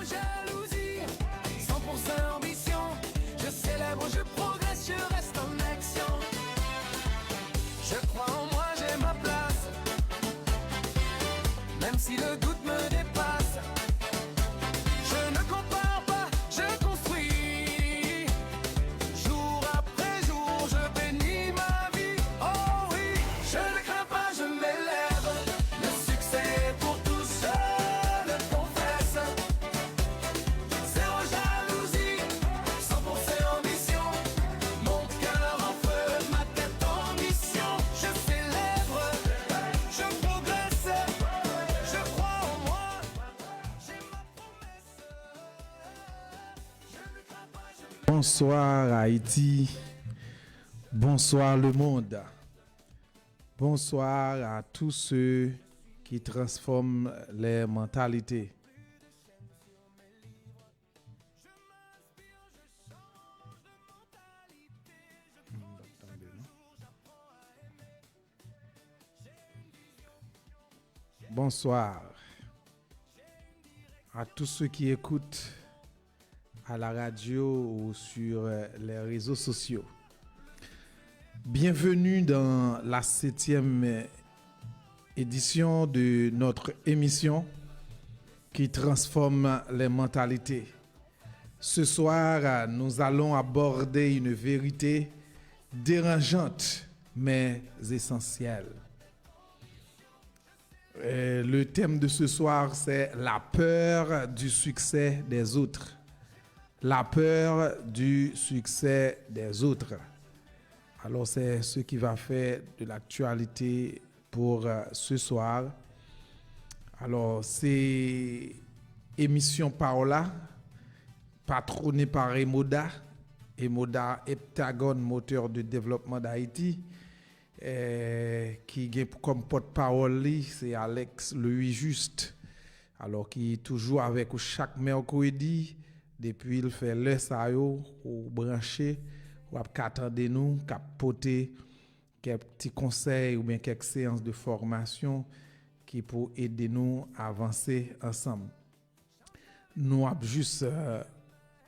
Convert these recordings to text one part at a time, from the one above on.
jalousie, 100% ambition. Je célèbre, je progresse, je reste en action. Je crois en moi, j'ai ma place, même si le doute me dépasse. Je ne compare pas, je construis. Jour après jour, je bénis ma vie. Oh oui, je ne crains pas, je m'élève. Le succès est pour tous, je le confesse. Zéro jalousie, 100% ambition. Mon cœur en feu, ma tête en mission. Je célèbre, je progresse. Je crois en moi, j'ai ma promesse. Je ne crains pas, je Bonsoir Haïti, bonsoir le monde, bonsoir à tous ceux qui transforment les mentalités. Bonsoir à tous ceux qui écoutent à la radio ou sur les réseaux sociaux. Bienvenue dans la 7e édition de notre émission qui transforme les mentalités. Ce soir, nous allons aborder une vérité dérangeante mais essentielle. Le thème de ce soir, c'est la peur du succès des autres. La peur du succès des autres. Alors, c'est ce qui va faire de l'actualité pour ce soir. Alors, c'est émission Paola, patronnée par Emoda. Emoda, Heptagon, moteur de développement d'Haïti. Qui a comme porte-parole, c'est Alex Louis Juste. Alors, qui est toujours avec chaque mercredi. Depuis, il fait le sayo ou branché, ou attendre nous, capoter quelques petits conseils ou bien quelques séances de formation qui pour aider nous à avancer ensemble. Nous avons juste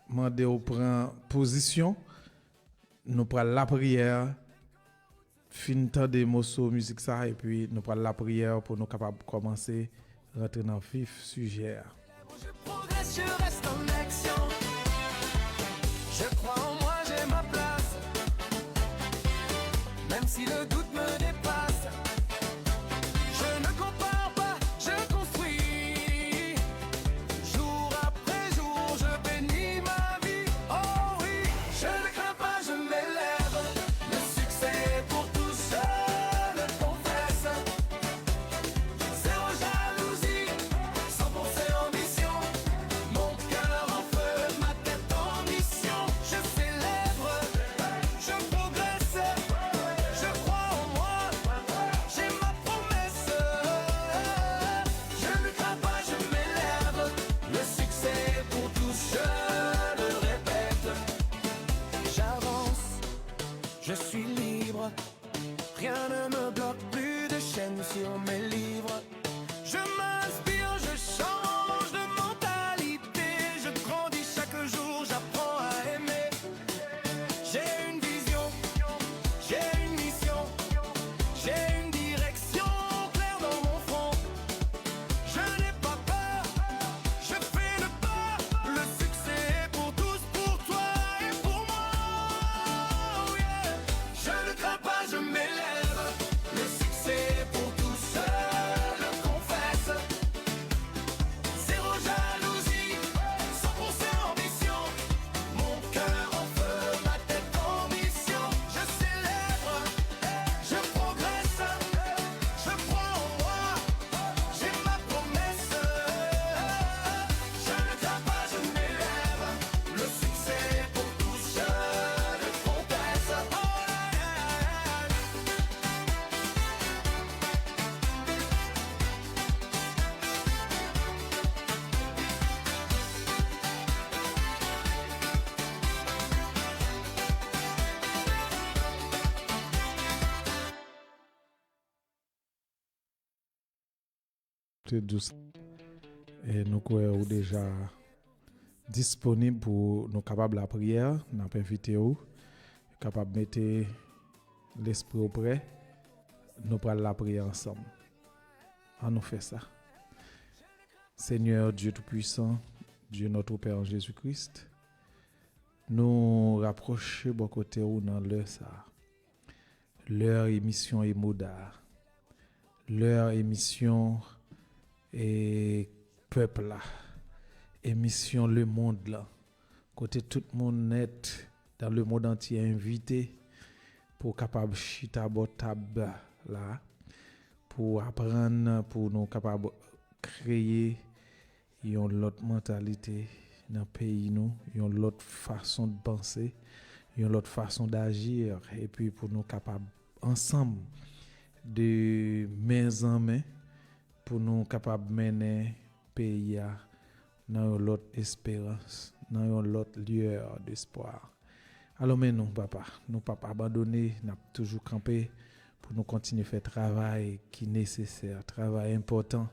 demandé au prendre position, nous prenons la prière, fin temps de morceaux musique ça et puis nous prenons la prière pour nous capables de commencer à rentrer dans le vif sujet. Je progresse, je reste en action. Je crois en moi, j'ai ma place, même si le doute me dépasse. Je ne compare pas, je construis. Jour après jour, je bénis ma vie. Oh oui, je ne crains pas, je m'élève. Le succès est pour tous, je le confesse. Zéro jalousie, 100% ambition. Mon cœur en feu, ma tête en mission. Je célèbre, je progresse. Je crois en moi, j'ai ma promesse. Je ne crains pas, je m'élève. Le succès est pour tous, je le répète. J'avance, je suis libre. Rien ne me bloque, plus de chaînes sur mes livres. Je m'inspire, je change de mentalité. Je grandis chaque jour, j'apprends à aimer. J'ai une vision, j'ai une mission, j'ai une direction claire dans mon front. Je n'ai pas peur, je fais le pas. Le succès est pour tous, pour toi et pour moi. Oh yeah. Je ne crains pas, je m'élève. Le succès est pour tous, je le confesse. Zéro jalousie, 100% ambition. Mon cœur en feu, ma tête en mission. Je célèbre, je progresse. Je crois en moi, j'ai ma promesse. Je ne crains pas, je m'élève. Le succès est pour tous, je le confesse. Oh là là là. C'est douce. Et nous croyons déjà disponible pour nous capables la prière, n'a pas invité vous capable mettre l'esprit auprès, nous prenons la prière ensemble. On nous fait ça. Seigneur Dieu Tout-Puissant, Dieu notre Père Jésus-Christ, nous rapprocher bon côté ou dans l'heure ça. Leur émission est Moda. Leur émission est Peuple là. Émission Le Monde là. Côté tout le monde net dans le monde entier invité pour capable chita bo table là pour apprendre pour nous capable créer une autre mentalité dans le pays nous, une autre façon de penser, une autre façon d'agir et puis pour nous capables ensemble de main en main pour nous capables mener pays dans l'autre espérance, dans l'autre lueur d'espoir. Alors mais non papa, nous pas abandonner, n'a toujours campé pour nous continuer à faire travail qui est nécessaire, travail important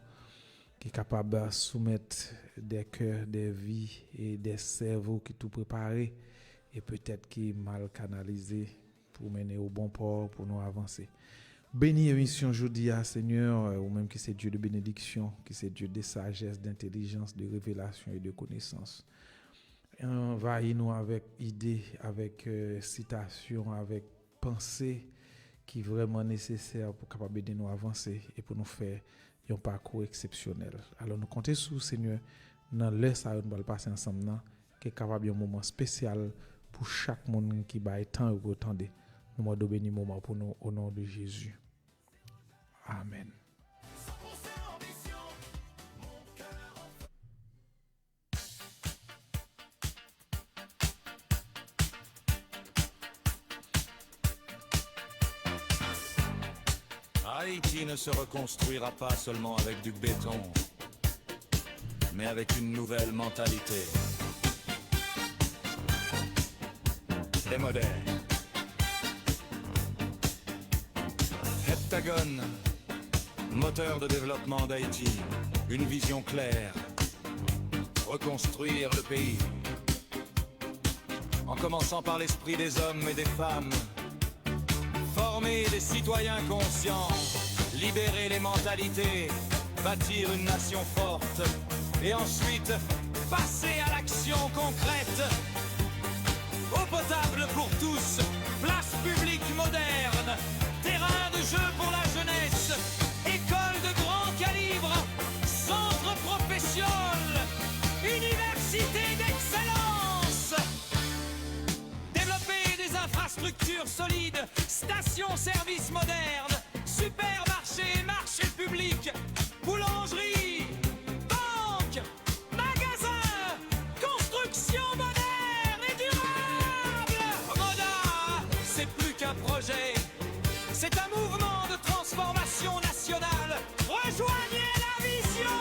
qui est capable de soumettre des cœurs, des vies et des cerveaux qui tout préparés et peut-être qui mal canalisés pour mener au bon port pour nous avancer. Béni émission aujourd'hui à Seigneur, ou même qui c'est Dieu de bénédiction, qui c'est Dieu de sagesse, d'intelligence, de révélation et de connaissance. Envahis-nous avec idées, avec citations, avec pensées qui est vraiment nécessaire pour capable de nous avancer et pour nous faire un parcours exceptionnel. Alors nous comptons sur Seigneur dans le ça nous va passer ensemble qui est capable un moment spécial pour chaque monde qui va temps ou attendre. Nous m'a béni moment pour nous au nom de Jésus. Amen. Haïti ne se reconstruira pas seulement avec du béton, mais avec une nouvelle mentalité. Et moderne. Heptagon, moteur de développement d'Haïti, une vision claire, reconstruire le pays. En commençant par l'esprit des hommes et des femmes, former des citoyens conscients, libérer les mentalités, bâtir une nation forte, et ensuite passer à l'action concrète. Eau potable pour tous, place publique moderne, terrain de jeu pour la jeunesse, école de grand calibre, centre professionnel, université d'excellence. Développer des infrastructures solides, stations-service modernes, supermarchés, marchés publics, boulangeries, banques, magasins, construction moderne et durable. Moda, c'est plus qu'un projet, c'est un mouvement de transformation nationale. Rejoignez la vision.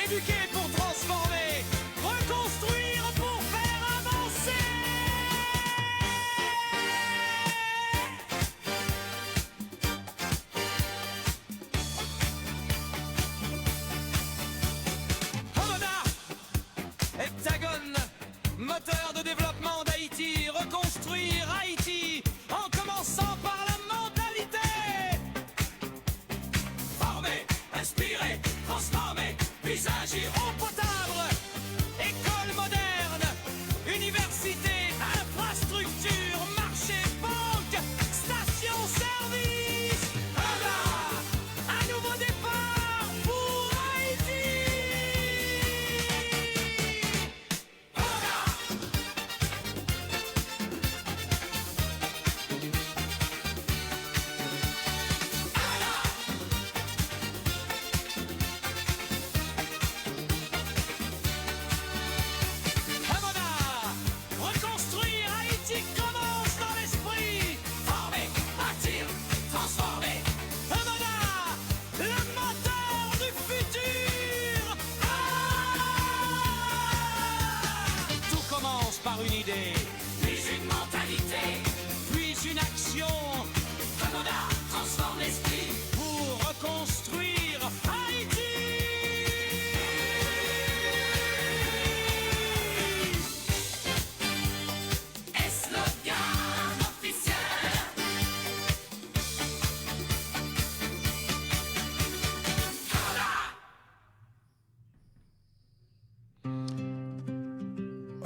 Éduquer pour transformer, reconstruire pour faire avancer. Homoda, Heptagon, moteur de développement d'Haïti, reconstruire Haïti en commençant par la mentalité. Former, inspirer, transformer, visage et eau potable, école moderne, université, infrastructure, marché, banque, station-service. Voilà, un nouveau départ pour Haïti. Voilà.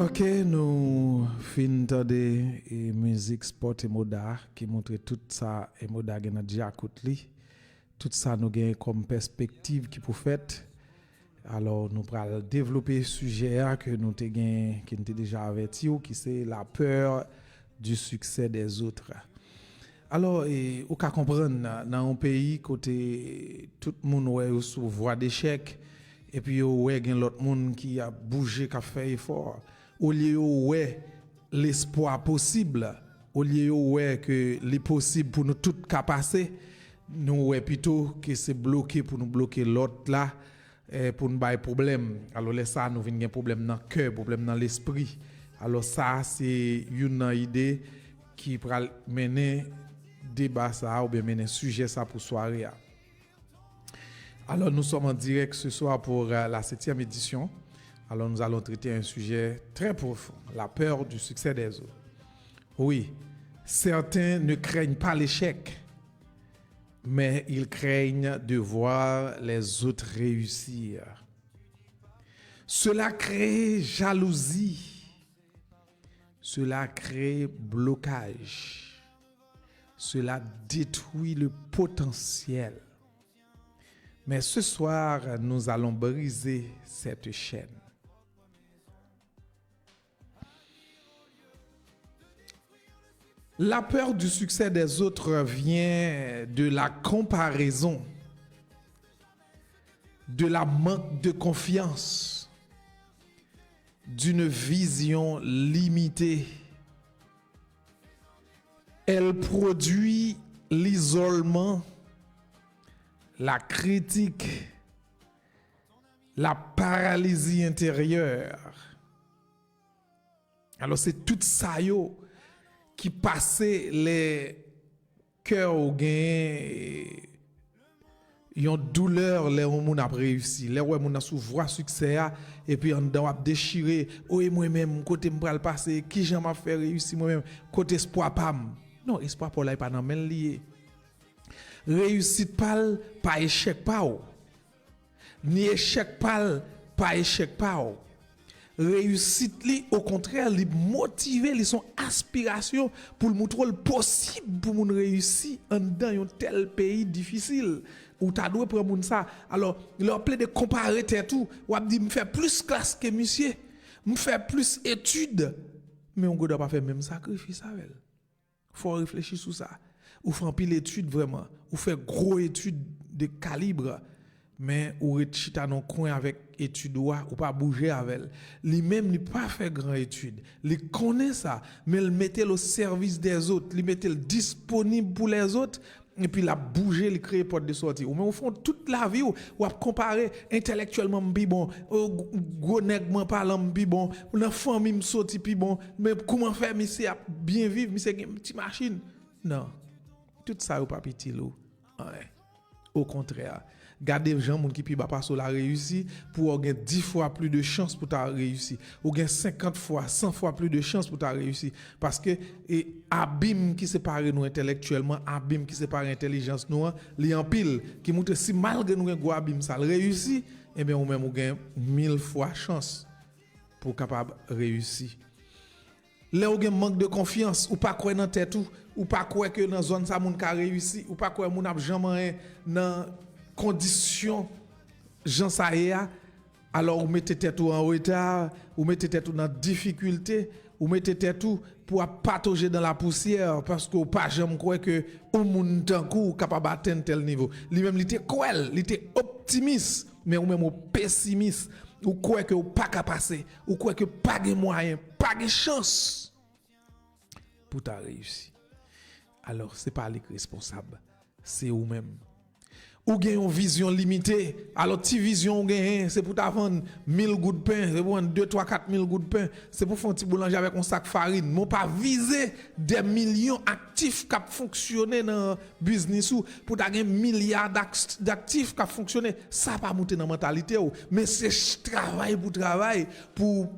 Ok, nous finissons de musique sport et moda qui montre tout ça et moda qui a déjà écouté. Tout ça nous gagne comme perspective qui pour fait. Alors nous allons développer sujet que nous qui nous déjà averti qui c'est la peur du succès des autres. Alors on peut comprendre dans un pays côté tout le monde est sous voie d'échec et puis ouais gen l'autre monde qui a bougé qui a fait effort. Au lieu ouais l'espoir possible, au lieu ouais que les possibles pour nous tout cas passer, nous ouais plutôt que c'est bloqué pour nous bloquer l'autre là pour nous bailler problème. Alors là ça nous vient un problème dans cœur, problème dans l'esprit. Alors ça c'est une idée qui va mener débat ça ou bien mener sujet ça pour soirée. Alors nous sommes en direct ce soir pour la 7e édition. Alors nous allons traiter un sujet très profond, la peur du succès des autres. Oui, certains ne craignent pas l'échec, mais ils craignent de voir les autres réussir. Cela crée jalousie, cela crée blocage, cela détruit le potentiel. Mais ce soir, nous allons briser cette chaîne. La peur du succès des autres vient de la comparaison, de la manque de confiance, d'une vision limitée. Elle produit l'isolement, la critique, la paralysie intérieure. Alors c'est tout ça qui passait les cœurs au gain, yon douleur les moun a réussi, les ouais moun a sous voie succès et puis en dedans a déchiré, ouais moi même côté m'pral passer, qui j'en m'a fait réussir moi même côté espoir pam. Non, espoir pour là pas dans men lié. Réussite pas échec pas ou. Ni échec pas échec pas ou. Réussite li au contraire li motiver li son aspiration pour le montrer le possible pour moun réussir en dans un tel pays difficile où ta doit prendre moun ça. Alors leur plaît de comparer tout ou a dit me faire plus classe que monsieur, me faire plus études, mais on doit pas faire même sacrifice avec. Faut réfléchir sur ça. Ou faire pile études vraiment, ou faire gros études de calibre, mais ou rechita dans coin avec études ou pas bouger avec elle. Lui-même il pas fait grand étude. Il connaît ça, mais il mettait au service des autres, il mettait disponible pour les autres et puis la bouger, il crée porte de sortie. Ou mais au fond toute la vie ou comparer intellectuellement bi bon, gros nèg man parlant bi bon, la famille me sorti pi bon, mais comment faire monsieur bien vivre, monsieur une petite machine. Non. Tout ça ou pas petit lou. Ouais. Au contraire, gardez les gens qui pi ba pas sur la réussite pour avoir 10 fois plus de chances pour ta réussir ou gain 50 fois 100 fois plus de chances pour ta réussir parce que abîme qui sépare nous intellectuellement, abîme qui sépare intelligence nous li en pile qui montre si malgré nous un gros abîme ça réussit et bien ou même ou gain 1000 fois chance pour capable réussir. Là ou gen manque de confiance ou pas croire dans tête ou pas croire que dans zone ça moun ka réussi ou pas croire moun a jamais dans condition Jean ça alors ou mettez tête en retard ou mettez tête dans difficulté ou mettez tête pour patauger dans la poussière parce que ou pas jamais croire que au moun tant coup capable atteindre tel niveau lui-même il était cruel il était optimiste mais ou même pessimiste ou croire que ou pas capable passer ou croire que pas de moyen pas de chance pour ta réussir. Alors c'est pas les responsables, c'est vous même. Ou gagne une vision limitée. Alors ti vision ou gagne c'est pour ta vendre 1000 gouttes de pain, c'est pour vendre 2 3 4 000 gouttes de pain, c'est pour faire un petit boulanger avec un sac farine. Mon pas viser des millions actifs qui fonctionner dans business ou pour ta gagne milliards d'actifs qui fonctionner, ça pas monter dans mentalité ou, mais c'est travail pour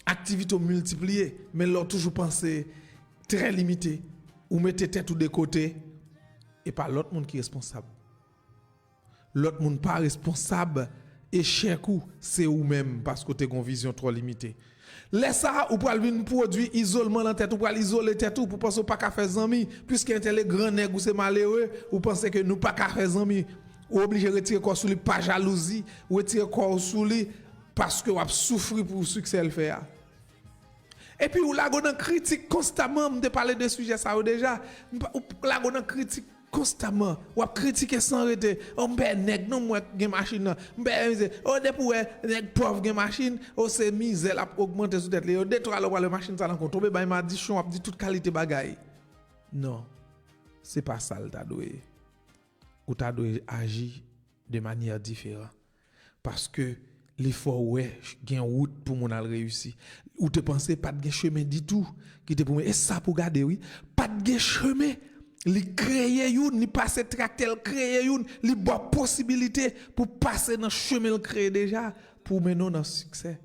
activité multipliée, mais leur toujours penser très limité ou mettez tête tout de côté et pas l'autre monde qui est responsable. L'autre monde pas responsable échec ou c'est ou même parce que tu as une vision trop limitée. Laisse ça ou pour venir produire isolement dans tête ou pour isoler tête ou pour penser pas qu'à faire amis puisque un grand nègre ou c'est malheureux ou penser que nous pas qu'à faire amis ou obligé retirer corps sous lui pas jalousie ou retirer corps sous lui parce que ou a souffrir pour le succès le faire. Et puis ou la gon critique constamment me parler de sujet ça déjà la gon critique constamment ou a critiquer sans arrêter on ben nèg non moi gen machine ben on de pour nèg pauvre gen machine on c'est misère a augmenter sous tête les détruire le machine ça encore tomber ba m'a dit chon a dit toute qualité bagaille non c'est pas ça le ta doué ou ta doué agir de manière différente parce que l'effort ouais gen route pour mon al réussir ou te penser pas de chemin du tout qui te pour et ça pour garder oui pas de chemin li créer une ni passer tractel créer une li bo possibilité pour passer dans chemin le créer déjà pour mener dans succès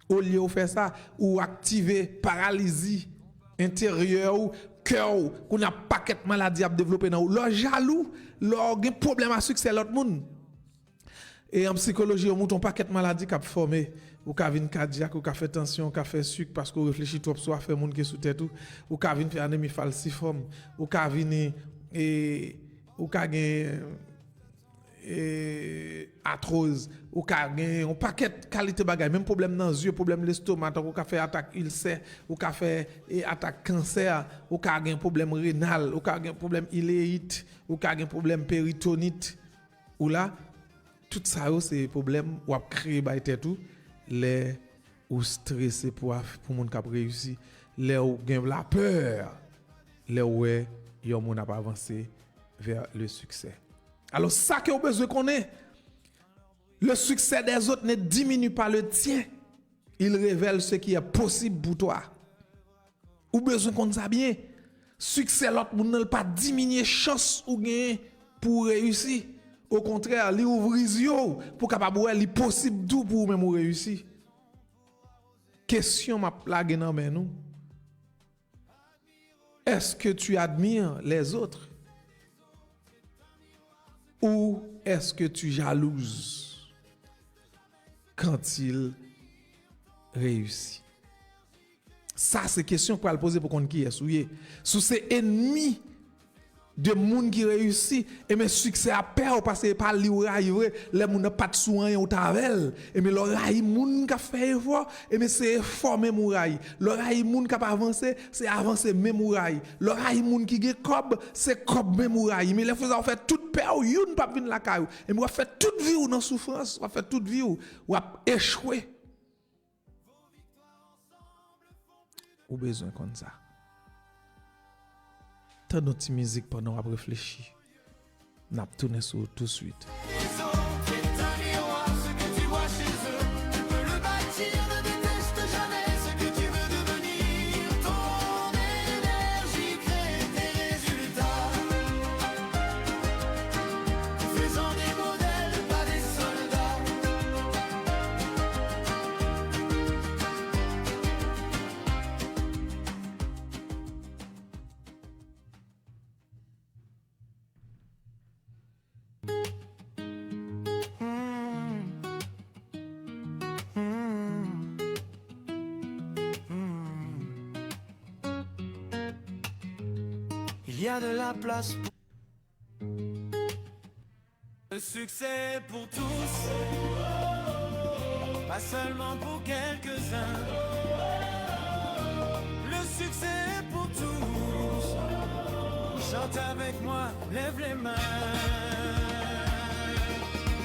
au lieu de faire ça ou activer paralysie intérieure ou cœur qu'on a paquet maladie à développer dans leur jaloux leur gen problème à succès l'autre monde et en psychologie on monte un paquet maladie qu'a formé ou ka vinn cardiaque ou ka fait tension ka fait sucre parce qu'on réfléchit trop soit fait monde qui sous tête ou ka vinn fait anémie falciforme ou ka vinn et ou ka gen arthrose ou ka gen un paquet qualité bagay même problème dans yeux problème l'estomac ou ka fait attaque ulcère ou ka fait attaque cancer ou ka gen problème rénal ou ka gen problème iléite ou ka gen problème péritonite ou là tout ça c'est problème ou a créé ba tout les ou stressé pour monde qui réussi les ou gain la peur les ouais yo moun a pas avancé vers le succès alors ça que vous besoin connaître le succès des autres ne diminue pas le tien il révèle ce qui est possible pour toi ou besoin qu'on ça bien succès l'autre moun ne pas diminuer chance ou gain pour réussir. Au contraire, li ouvrir yeux pour capable voir li possible tout pour même réussir. Question m'a plagué dans mais nous. Est-ce que tu admires les autres ou est-ce que tu jalouses quand ils réussissent? Ça c'est question pour le poser pour qu'on qui est souillé. Sous ces ennemis de monde qui réussit et mes succès à peur parce que pas li arriver les monde pas de soin ou tavel et mais l'oreille monde qui fait effort et mais c'est effort même oreille l'oreille monde qui pas avancer c'est avancer même oreille l'oreille monde qui get cob c'est cob même oreille mais les faisant faire toute peur une pas venir la caillou et moi faire toute vie ou dans souffrance on faire toute vie ou échouer ou besoin comme ça. Tant notre musique pendant qu'on réfléchit. N'a tourné sur tout de suite. Les autres est un miroir, ce que tu vois chez eux, tu peux le bâtir, ne déteste jamais ce que tu veux devenir. Ton énergie crée tes résultats, faisant des modèles, pas des soldats. Il y a de la place pour le succès pour tous, pas seulement pour quelques-uns. Le succès pour tous. Chante avec moi, lève les mains.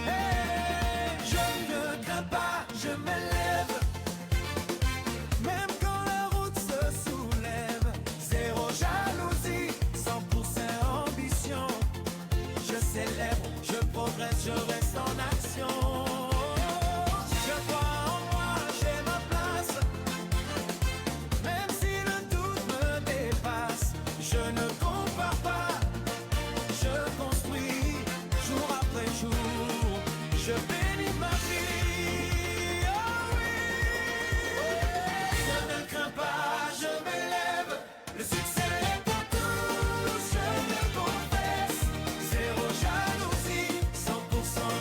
Hey, je ne crains pas, je m'élève. Même quand la route se soulève, zéro jalousie, 100% ambition. Je célèbre, je progresse, je reste en action. Je crois en moi, j'ai ma place. Même si le doute me dépasse, je ne compare pas. Je construis jour après jour. Je bénis ma vie. Oh oui. Je ne crains pas, je m'élève. Le succès est pour tous, je le confesse. Zéro jalousie, 100%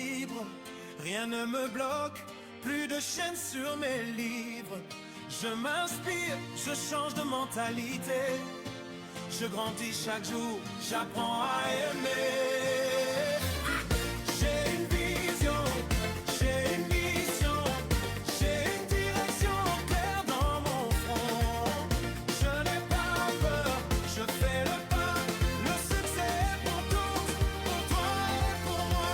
libre, rien ne me bloque, plus de chaînes sur mes livres. Je m'inspire, je change de mentalité. Je grandis chaque jour, j'apprends à aimer. J'ai une vision, j'ai une mission, j'ai une direction claire dans mon front. Je n'ai pas peur, je fais le pas. Le succès est pour tous, pour toi et pour moi.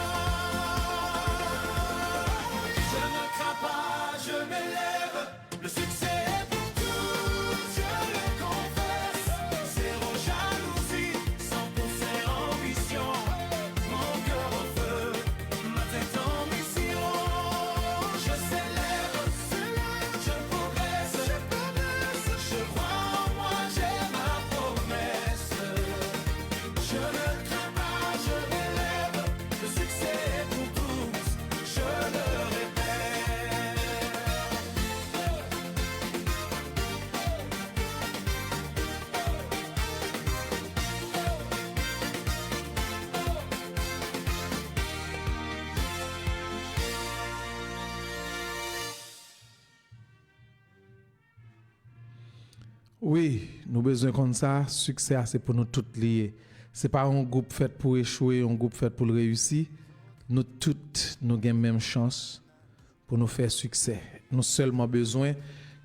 Je ne crains pas, je m'élève. Le succès est pour tous, je le confesse. Zéro jalousie, 100% ambition. Mon cœur en feu, ma tête en mission. Je célèbre, je progresse. Je crois en moi, j'ai ma promesse. Je ne crains pas, je m'élève. Le succès est pour tous, je le répète. Oui, nous besoin comme ça, succès c'est pour nous toutes liés. C'est pas un groupe fait pour échouer, un groupe fait pour le réussir. Nous toutes nous avons même chance pour nous faire succès. Nous seulement besoin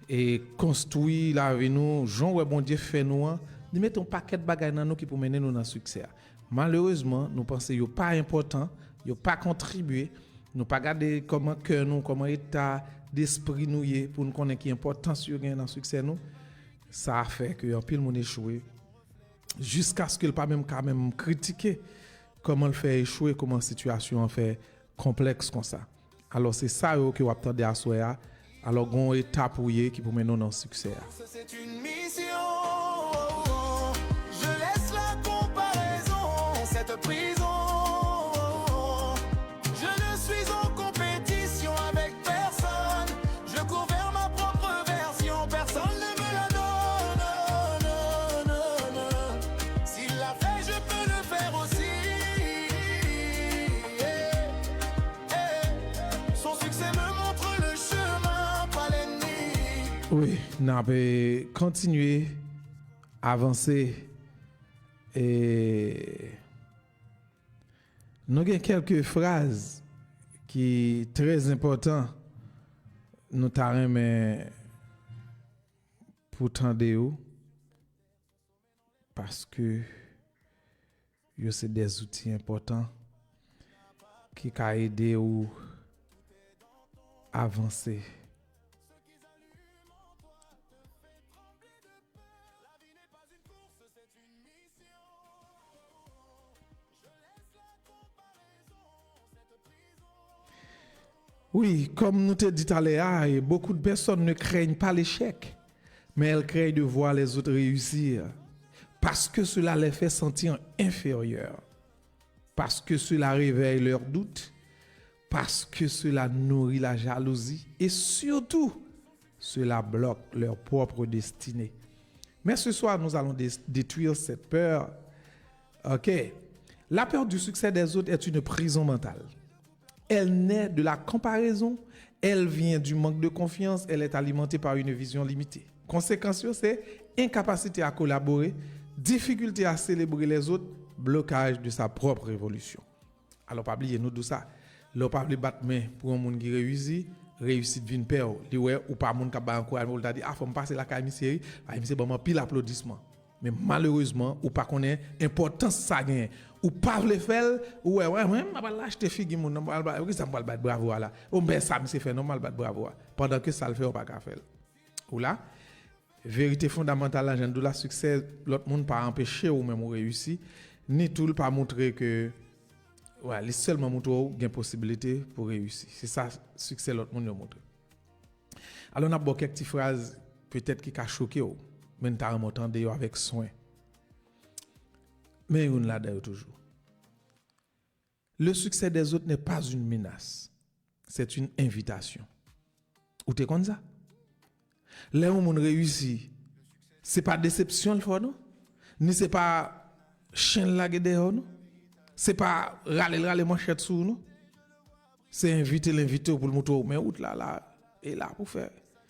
et construire la vie nous, Jean ouais bon Dieu fait nous, nous mettons un paquet de bagages dans nous qui pour mener nous dans le succès. Malheureusement, nous pensons que pas important, yo pas contribuer, nous pas garder comment cœur nous, comment état d'esprit nous y est pour nous connaître qui est important sur gain dans le succès nous. Ça a fait que un pile monde échoué jusqu'à ce qu'il pas même quand même critiquer comment le fait échouer, comment la situation en fait complexe comme ça. Alors c'est ça que vous attendez à soi. Alors gon étape qui pour mener dans le succès. C'est une mission. Je laisse la comparaison, cette prison. Je ne suis en compétition avec personne. Je cours vers ma propre version. Personne ne me la donne. Non, non, non. S'il l'a fait, je peux le faire aussi. Son succès me montre le chemin, pas l'ennemi. Oui, nous allons continuer à avancer et nous avons quelques phrases qui sont très importantes. Nous t'arrêtons pour t'entendre parce que c'est des outils importants qui peuvent aider ou avancer. Oui, comme nous te dit tout à l'heure, beaucoup de personnes ne craignent pas l'échec, mais elles craignent de voir les autres réussir, parce que cela les fait sentir inférieurs, parce que cela réveille leurs doutes, parce que cela nourrit la jalousie, et surtout, cela bloque leur propre destinée. Mais ce soir, nous allons détruire cette peur. Ok, la peur du succès des autres est une prison mentale. Elle naît de la comparaison, elle vient du manque de confiance, elle est alimentée par une vision limitée. Conséquence, c'est incapacité à collaborer, difficulté à célébrer les autres, blocage de sa propre évolution. Alors, pas oublier nous de ça. L'on pas oublier battre main pour un monde qui réussit, réussite vient peur. Li ouais ou pas monde qui ba encouragement, on t'a dit faut me passer la caille série, c'est bon pile applaudissement. Mais malheureusement, ou pas connaît importance ça gagne. Ou pas le faire, ou ouais, m'a pas l'acheter figue mon non pas ça me battre bravo là. On ben ça me c'est fait normal battre bravo. Pendant que ça le fait on pas faire. Ou là, vérité fondamentale là de la succès, l'autre monde pas empêcher ou même réussir, ni tout le pas montrer que ouais, les seulement montrer gain possibilité pour réussir. C'est ça succès l'autre monde montre. Alors on a beaucoup quelques phrases peut-être qui a choqué ou mais t'as entendre avec soin. Mais on l'a d'ailleurs toujours. Le succès des autres n'est pas une menace, c'est une invitation. Ou t'es comme ça? Là où on réussit, c'est pas déception le faut non? Ni c'est pas chien lagué dehors non? C'est pas râler manchette sous nous? C'est l'inviter pour le moto mais route là et là pour faire.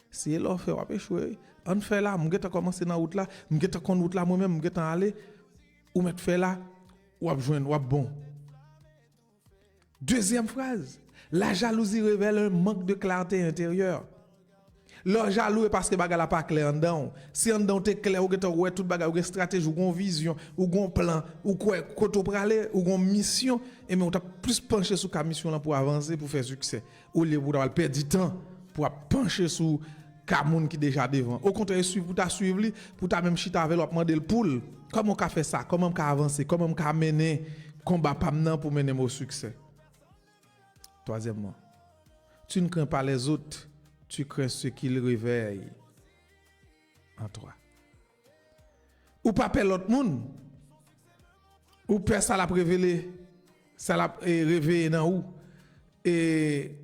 Si elle fait on échouer. On fait là, m'geta commencer dans route là, m'geta kon route là moi-même, m'geta aller ou mettre fait là ou joindre ou bon. Deuxième phrase, la jalousie révèle un manque de clarté intérieure. L'on jaloux parce que bagala pas clair en dedans. Si en dedans t'es clair ou que ouais toute bagarre ou une stratégie ou une vision ou un plan ou quoi côté pour aller ou une mission et mais on t'a plus penché sur la mission là pour avancer pour faire succès. Au lieu pour perdre du temps pour pencher sur Kamoun qui déjà devant. Au contraire, pour ta suivre, pour ta même chita avec l'autre demander le poule. Comment on a fait ça? Comment on a avancé? Comment on a mené combat pour mener au succès? Troisièmement, tu ne crains pas les autres, tu crains ce qu'ils réveillent en toi. Ou pas peur l'autre monde. Ou peur ça l'a révélé, ça l'a réveillé dans où? Et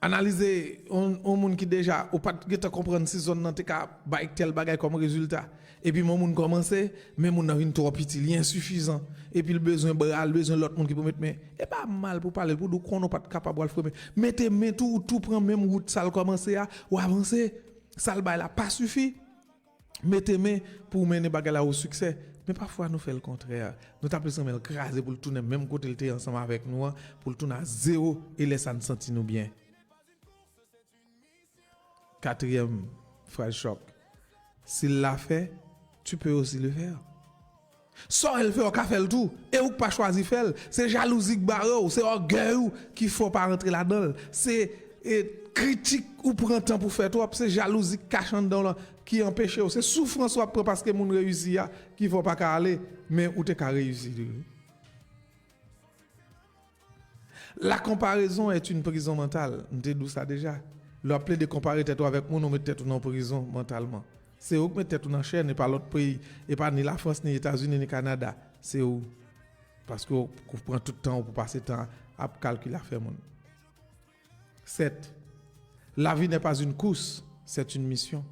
analyser un monde qui déjà ou pas de comprendre si zone nan te ka ba tel bagay comme résultat et puis mon monde commencer mais mon nan vinn trop petit insuffisant et puis le besoin bral besoin l'autre monde qui peut mettre mais et pas mal pour parler pour nous qu'on pas capable de faire mettez mais tout prend même route ça commencer à ou avancer ça le bail là pas suffit mettez mais pour mener bagay là au succès mais parfois nous fait le contraire nous t'a plus le craser pour tourner même côté le était ensemble avec nous pour tourner à zéro et laisser nous sentir nous bien. Quatrième phrase choc. S'il l'a fait, tu peux aussi le faire. Soit elle fait, on fait le tout. Et ou pas choisi faire. C'est jalousie qui barre, c'est orgueil qui faut pas rentrer là-dedans. C'est critique ou prend temps pour faire toi. C'est jalousie qui cache dedans qui empêche. C'est souffrance parce que moun réussit qui faut pas aller, mais ou t'es qu'à réussir. La comparaison est une prison mentale. On te dit ça déjà. L'appeler de comparer tête avec moi, on met tête en prison mentalement. C'est où que met tête en chaîne et pas l'autre pays et pas ni la France ni les États-Unis ni le Canada. C'est où parce que vous prenez tout le temps pour passer le temps à calculer à faire mon. 7. La vie n'est pas une course, c'est une mission.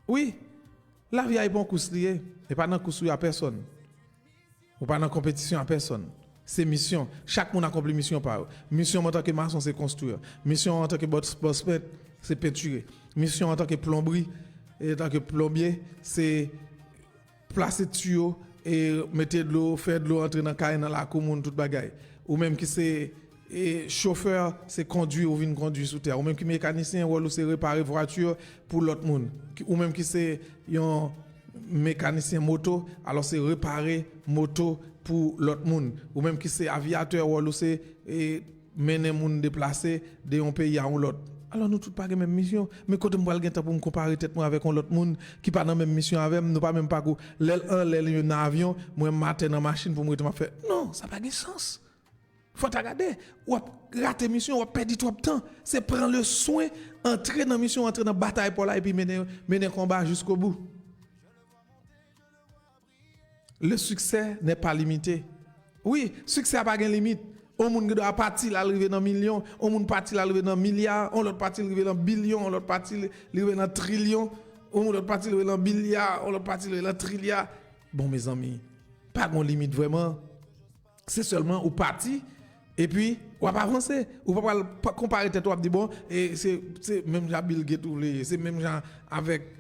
Oui, la vie est pas une course liée et pas dans course à personne. Ou pas dans compétition à personne. C'est mission. Chaque monde accomplit mission par eux. Mission en tant que maçon, c'est construire. Mission en tant que bossman, c'est peinturer. Mission en tant que plomberie, et en tant que plombier, c'est placer tuyau et mettre de l'eau, faire de l'eau entrer dans dans la commune, toute bagaille. Ou même qui c'est chauffeur, c'est conduire ou venir conduire sous terre. Ou même qui mécanicien, ou c'est réparer voiture pour l'autre monde. Ou même qui c'est un mécanicien moto, alors c'est réparer moto pour l'autre monde ou même qui c'est aviateur ou c'est mener monde déplacer d'un pays à un autre. Alors nous tous pas la même mission mais quand on va le temps pour me comparer tête moi avec un autre monde qui pas dans même mission avec nous pas même pas l'aile un avion moi matin dans machine pour me faire non ça pas de sens. Faut regarder ou rater mission ou perdre trop de temps, c'est prendre le soin entrer dans mission entrer dans bataille pour là et puis mener combat jusqu'au bout. Le succès n'est pas limité. Oui, succès n'a pas de limite. On monde doit partir arriver dans millions, on monde partir arriver dans milliards, on l'autre partir arriver dans billions, on l'autre partir arriver dans trillions, on l'autre partir arriver dans milliards, on l'autre partir arriver dans trilliards. Bon mes amis, pas de limite vraiment. C'est seulement au parti et puis on va pas avancer, on va pas comparer tête ou dire bon et c'est même Jean Bill Gates c'est même Jean avec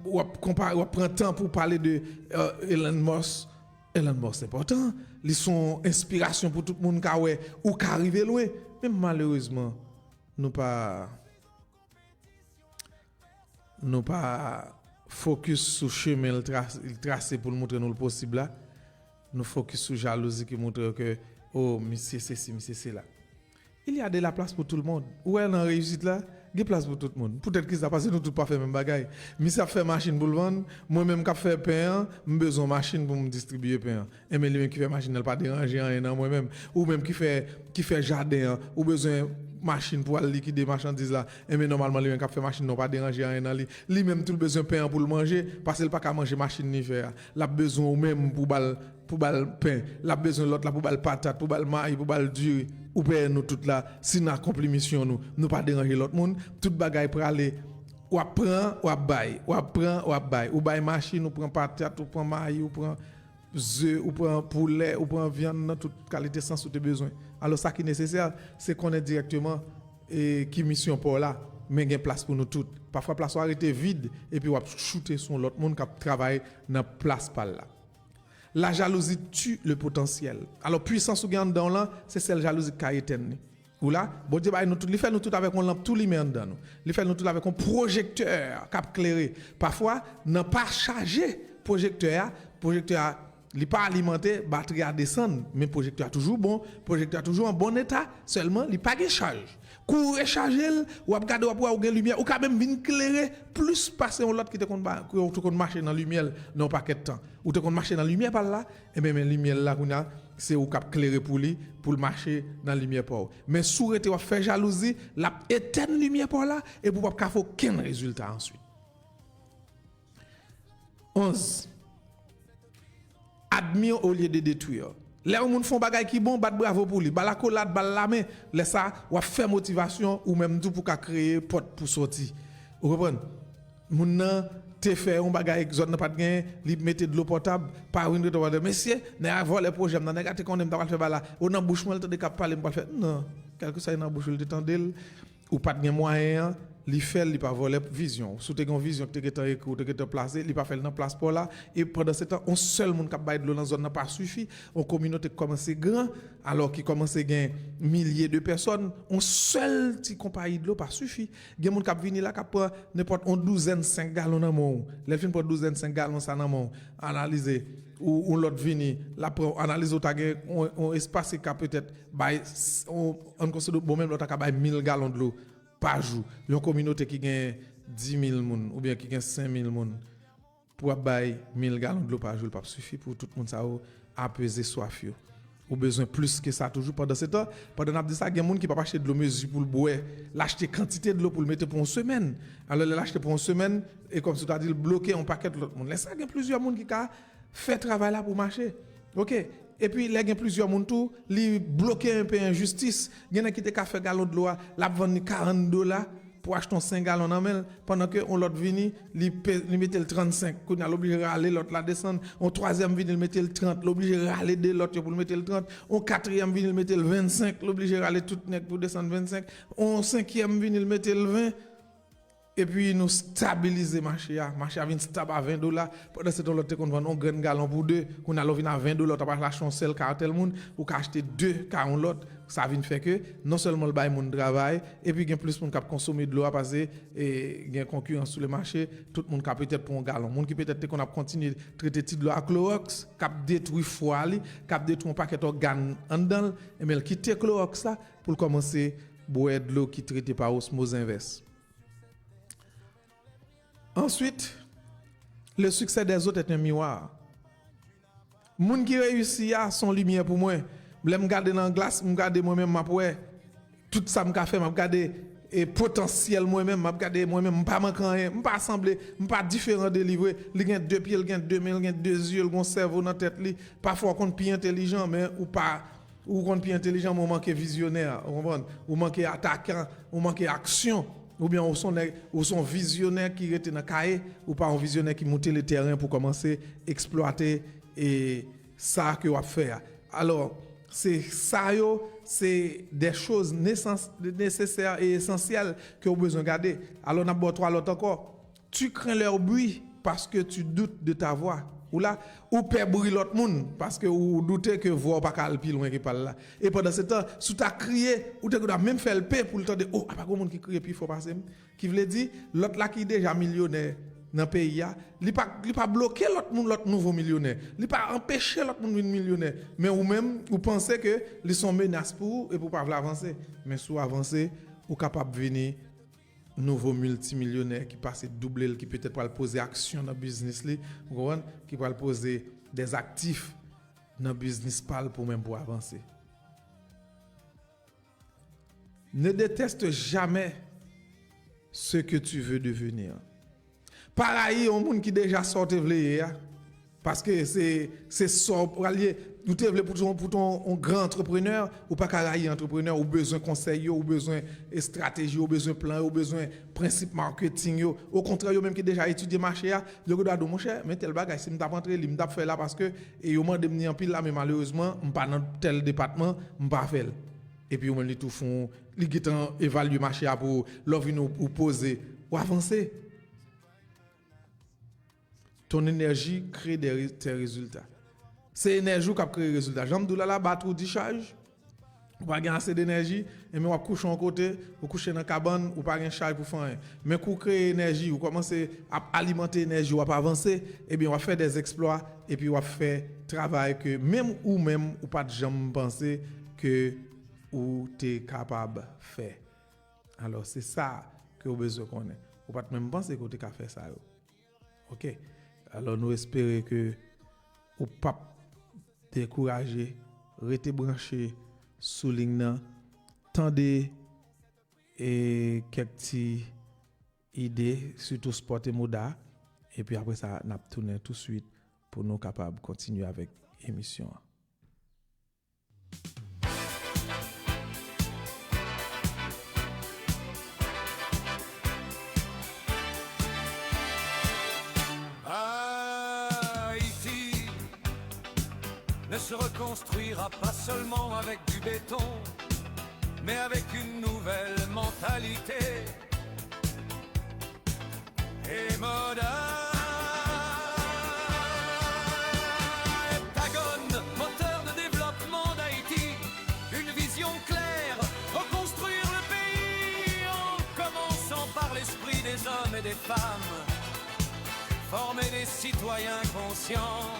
ou comparer ou prend temps pour parler de Elon Musk. Elon Musk c'est important, ils sont inspiration pour tout le monde qui ouais ou qui arrive loin mais malheureusement nous pas focus sur chemin tracé pour montrer nous le possible là. Nous focus sur jalousie qui montre que oh monsieur c'est là. Il y a de la place pour tout le monde. Où est la réussite là? Il y a place pour tout le monde. Peut-être que ça passe nous tout pas faire même bagaille. Mais ça fait machine pour le vendre, moi même qui fait pain, j'ai besoin de machine pour me distribuer pain. Et même lui qui fait machine, elle pas déranger rien moi même ou même qui fait jardin, ou besoin machine pour aller liquider marchandises là. Et mais normalement lui qui fait machine non pas déranger rien dans lui même tout le besoin pain pour le manger parce qu'il pas qu'à manger machine ni faire. L'a besoin ou même pour bal pain, l'a besoin l'autre là pour bal patate, pour bal maïs, pour bal dur. Ou bien nous tout là si nous accompli mission nous pas déranger l'autre monde tout bagaille pour aller ou prend ou bail ou prend ou bail ou bail machine ou prend patate ou prend maïs ou prend œufs, ou prend poulet, ou prend viande dans toute qualité sans tout besoin. Alors ça qui est nécessaire, c'est qu'on est directement et qui mission pour là, mais il y a place pour nous toutes. Parfois place arrêté vide et puis on va shooter sur l'autre monde qui travaille dans place par là. La jalousie tue le potentiel. Alors puissance ou gagne dans là, c'est celle jalousie qui a éteint. Ou là, bon Dieu bah nous tout, il fait nous tout avec une lampe tout lumière dedans nous. Il fait nous tout avec un projecteur qui éclairé. Parfois, n'a pas chargé projecteur il pas alimenté, batterie à descendre, mais projecteur toujours bon, projecteur toujours en bon état, seulement il pas de charge. Courir charger ou regarder ou avoir lumière ou quand même venir éclairer plus passer l'autre qui te compte marcher dans lumière non pas de temps. Ou te compte marcher dans lumière par là et même lumière là qu'on a c'est ou cap éclairer pour lui pour marcher dans lumière par. Mais souhaiter ou faire jalousie, la éteindre lumière par là et pour pas faire aucun résultat ensuite. 11. Admire au lieu de détruire. Les gens font bagay qui bon, bat bravo pour lui. Ba la collade, ba la main, laisse ça ou faire motivation ou même tout pour créer porte pour sortir. Vous comprenez? Moun nan te fait un bagay zone n'a pas de gain, li mette de l'eau potable, pas une de monsieur, n'a avoir les projets, n'a gâté qu'on aime pas faire là. On embouchement le de cap parler pas faire. Non, quelque ça dans bouche le tendel ou pas de moyen. Li fait li pas voler vision sous te gon vision que te écrit ou te placer li pas faire dans place pour là et pendant ce temps on seul monde qui bail de l'eau dans zone n'a pas suffi on communauté commence grand alors qui commence gain milliers de personnes on seul petit compagnie de l'eau pas suffi gen monde qui venir là qui prend n'importe on douzaine 5 gallons dans mon les fin pour douzaine 5 gallons ça dans mon analyser ou l'autre vini la prend analyse autre on espace qui peut-être bail on considère bon même l'autre qui bail 1000 gallons de l'eau par jour. Une communauté qui gagne 10 000 personnes ou bien qui gagne 5 000 personnes pour bailler 1000 gallons de l'eau par jour, pas suffit pour tout le monde ça apaiser soif. Ou besoin plus que ça toujours pendant ce temps. Pendant que ça, il y a des gens qui ne peuvent pas acheter de l'eau mesure pour le boire, l'acheter quantité de l'eau pour le mettre pour une semaine. Alors l'acheter pour une semaine et comme tu as dit bloquer un paquet de l'autre monde. Là ça il y a plusieurs gens qui fait travail là pour marcher. OK. Et puis, il y a plusieurs gens qui bloquent un peu injustice. Il y en a qui te fait gallon de l'eau, la vendre $40 pour acheter 5 gallons en main, pendant que on l'autre vini, il mettait le 35, qu'on a l'obligé de râler, l'autre la descendre. On troisième vini, il mettait le 30, l'obligé de râler de l'autre pour le mettre le 30. On quatrième vini, il mettait le 25, l'obligé de râler tout net pour descendre 25. On cinquième vini, il mettait le 20. Et puis nous stabiliser marché a vient stable à $20 pendant ce temps l'autre qu'on vend un grand gallon pour deux qu'on a vinn à $20 t'as pas lâcher un seul cartel monde ou acheter deux car on l'autre ça vient faire que non seulement le bail monde travail et puis gain plus monde qui consommer de l'eau à passer et gain concurrence sur le marché tout le monde qui peut-être pour un gallon monde qui peut-être qu'on a continuer traiter de l'eau à Clorox qui détruit foie li qui détruit un paquet d'organes en dedans et mais quitter Clorox ça pour commencer boire de l'eau qui traité par osmose inverse. Ensuite, le succès des autres est un miroir. Moun qui réussit à son lumière pour moi. Je me garder dans la glace, je me garder moi-même ma pouet. Tout ça me fait, je me garder et potentiel moi-même, je me garder moi-même, je pas manquant rien, je pas semblé, je pas différent de livre. Il y a deux pieds, il y a deux mains, il y a deux yeux, il y a un cerveau dans la tête li. Parfois on plus intelligent mais ou pas ou on plus intelligent, on manque visionnaire, ou manque attaquant, ou manque action. Ou bien ou son visionnaire qui était dans cahier ou pas un visionnaire qui montait le terrain pour commencer à exploiter et ça que va faire. Alors c'est ça c'est des choses nécessaires et essentielles que vous besoin garder. Alors on a trois l'autre encore. Tu crains leur bruit parce que tu doutes de ta voix. Ou là ou perd bruit l'autre monde parce que ou doutez que voix pas cal plus loin qui parle là et pendant ce temps sous ta crier ou tu dois même faire le paix pour le temps de oh pas monde qui crie puis il faut passer qui veut dire l'autre là qui est déjà millionnaire dans pays là il pas bloquer l'autre nouveau millionnaire il pas empêcher l'autre monde millionnaire mais ou même vous pensez que ils sont menace pour et pour pas avancer mais sous avancer ou capable venir nouveau multimillionnaire qui passe doubler qui peut-être va poser action dans le business qui va poser des actifs dans le business pour même pour avancer. Ne déteste jamais ce que tu veux devenir. Pareil, un monde qui déjà sorti vle parce que c'est sort pour allier nous te voulons pour ton un grand entrepreneur, ou pas carré entrepreneur, ou besoin conseil, ou besoin stratégie, ou besoin plan, ou besoin principe marketing, au contraire, même qui déjà étudié marché, yo doit dire mon cher, mais tel bagage si m't'a rentrer, m't'a fait là parce que et yo m'a demandé en pile là mais malheureusement, m'pas dans tel département, m'pas fait. Et puis, on tout font, les gens évaluent le marché pour l'offre ou poser ou avancer. Ton énergie crée tes résultats. C'est l'énergie qui crée les résultats. J'aime dire la batterie ou charge. Ou pas gagner assez d'énergie, et mais on couche en côté, ou coucher dans la cabane, ou pas gagner charge pour faire rien. Mais pour créer énergie, ou commencer à alimenter l'énergie, ou à avancer, et bien on va faire des exploits, et puis on va faire travail que même ou pas de jamais penser que ou tu es capable de faire. Alors, c'est ça que vous avez besoin de connaître. Ou pas même penser que tu es capable de faire ça. OK? Alors, nous espérons que vous ne pas décourager, rester branché sous ligne, tendez et quelques petites idées, surtout sport et moda. Et puis après ça, nous tourner tout de suite pour nous capables de continuer avec l'émission. Ne se reconstruira pas seulement avec du béton, mais avec une nouvelle mentalité. Et Moda, Heptagone, moteur de développement d'Haïti, une vision claire, reconstruire le pays en commençant par l'esprit des hommes et des femmes, former des citoyens conscients.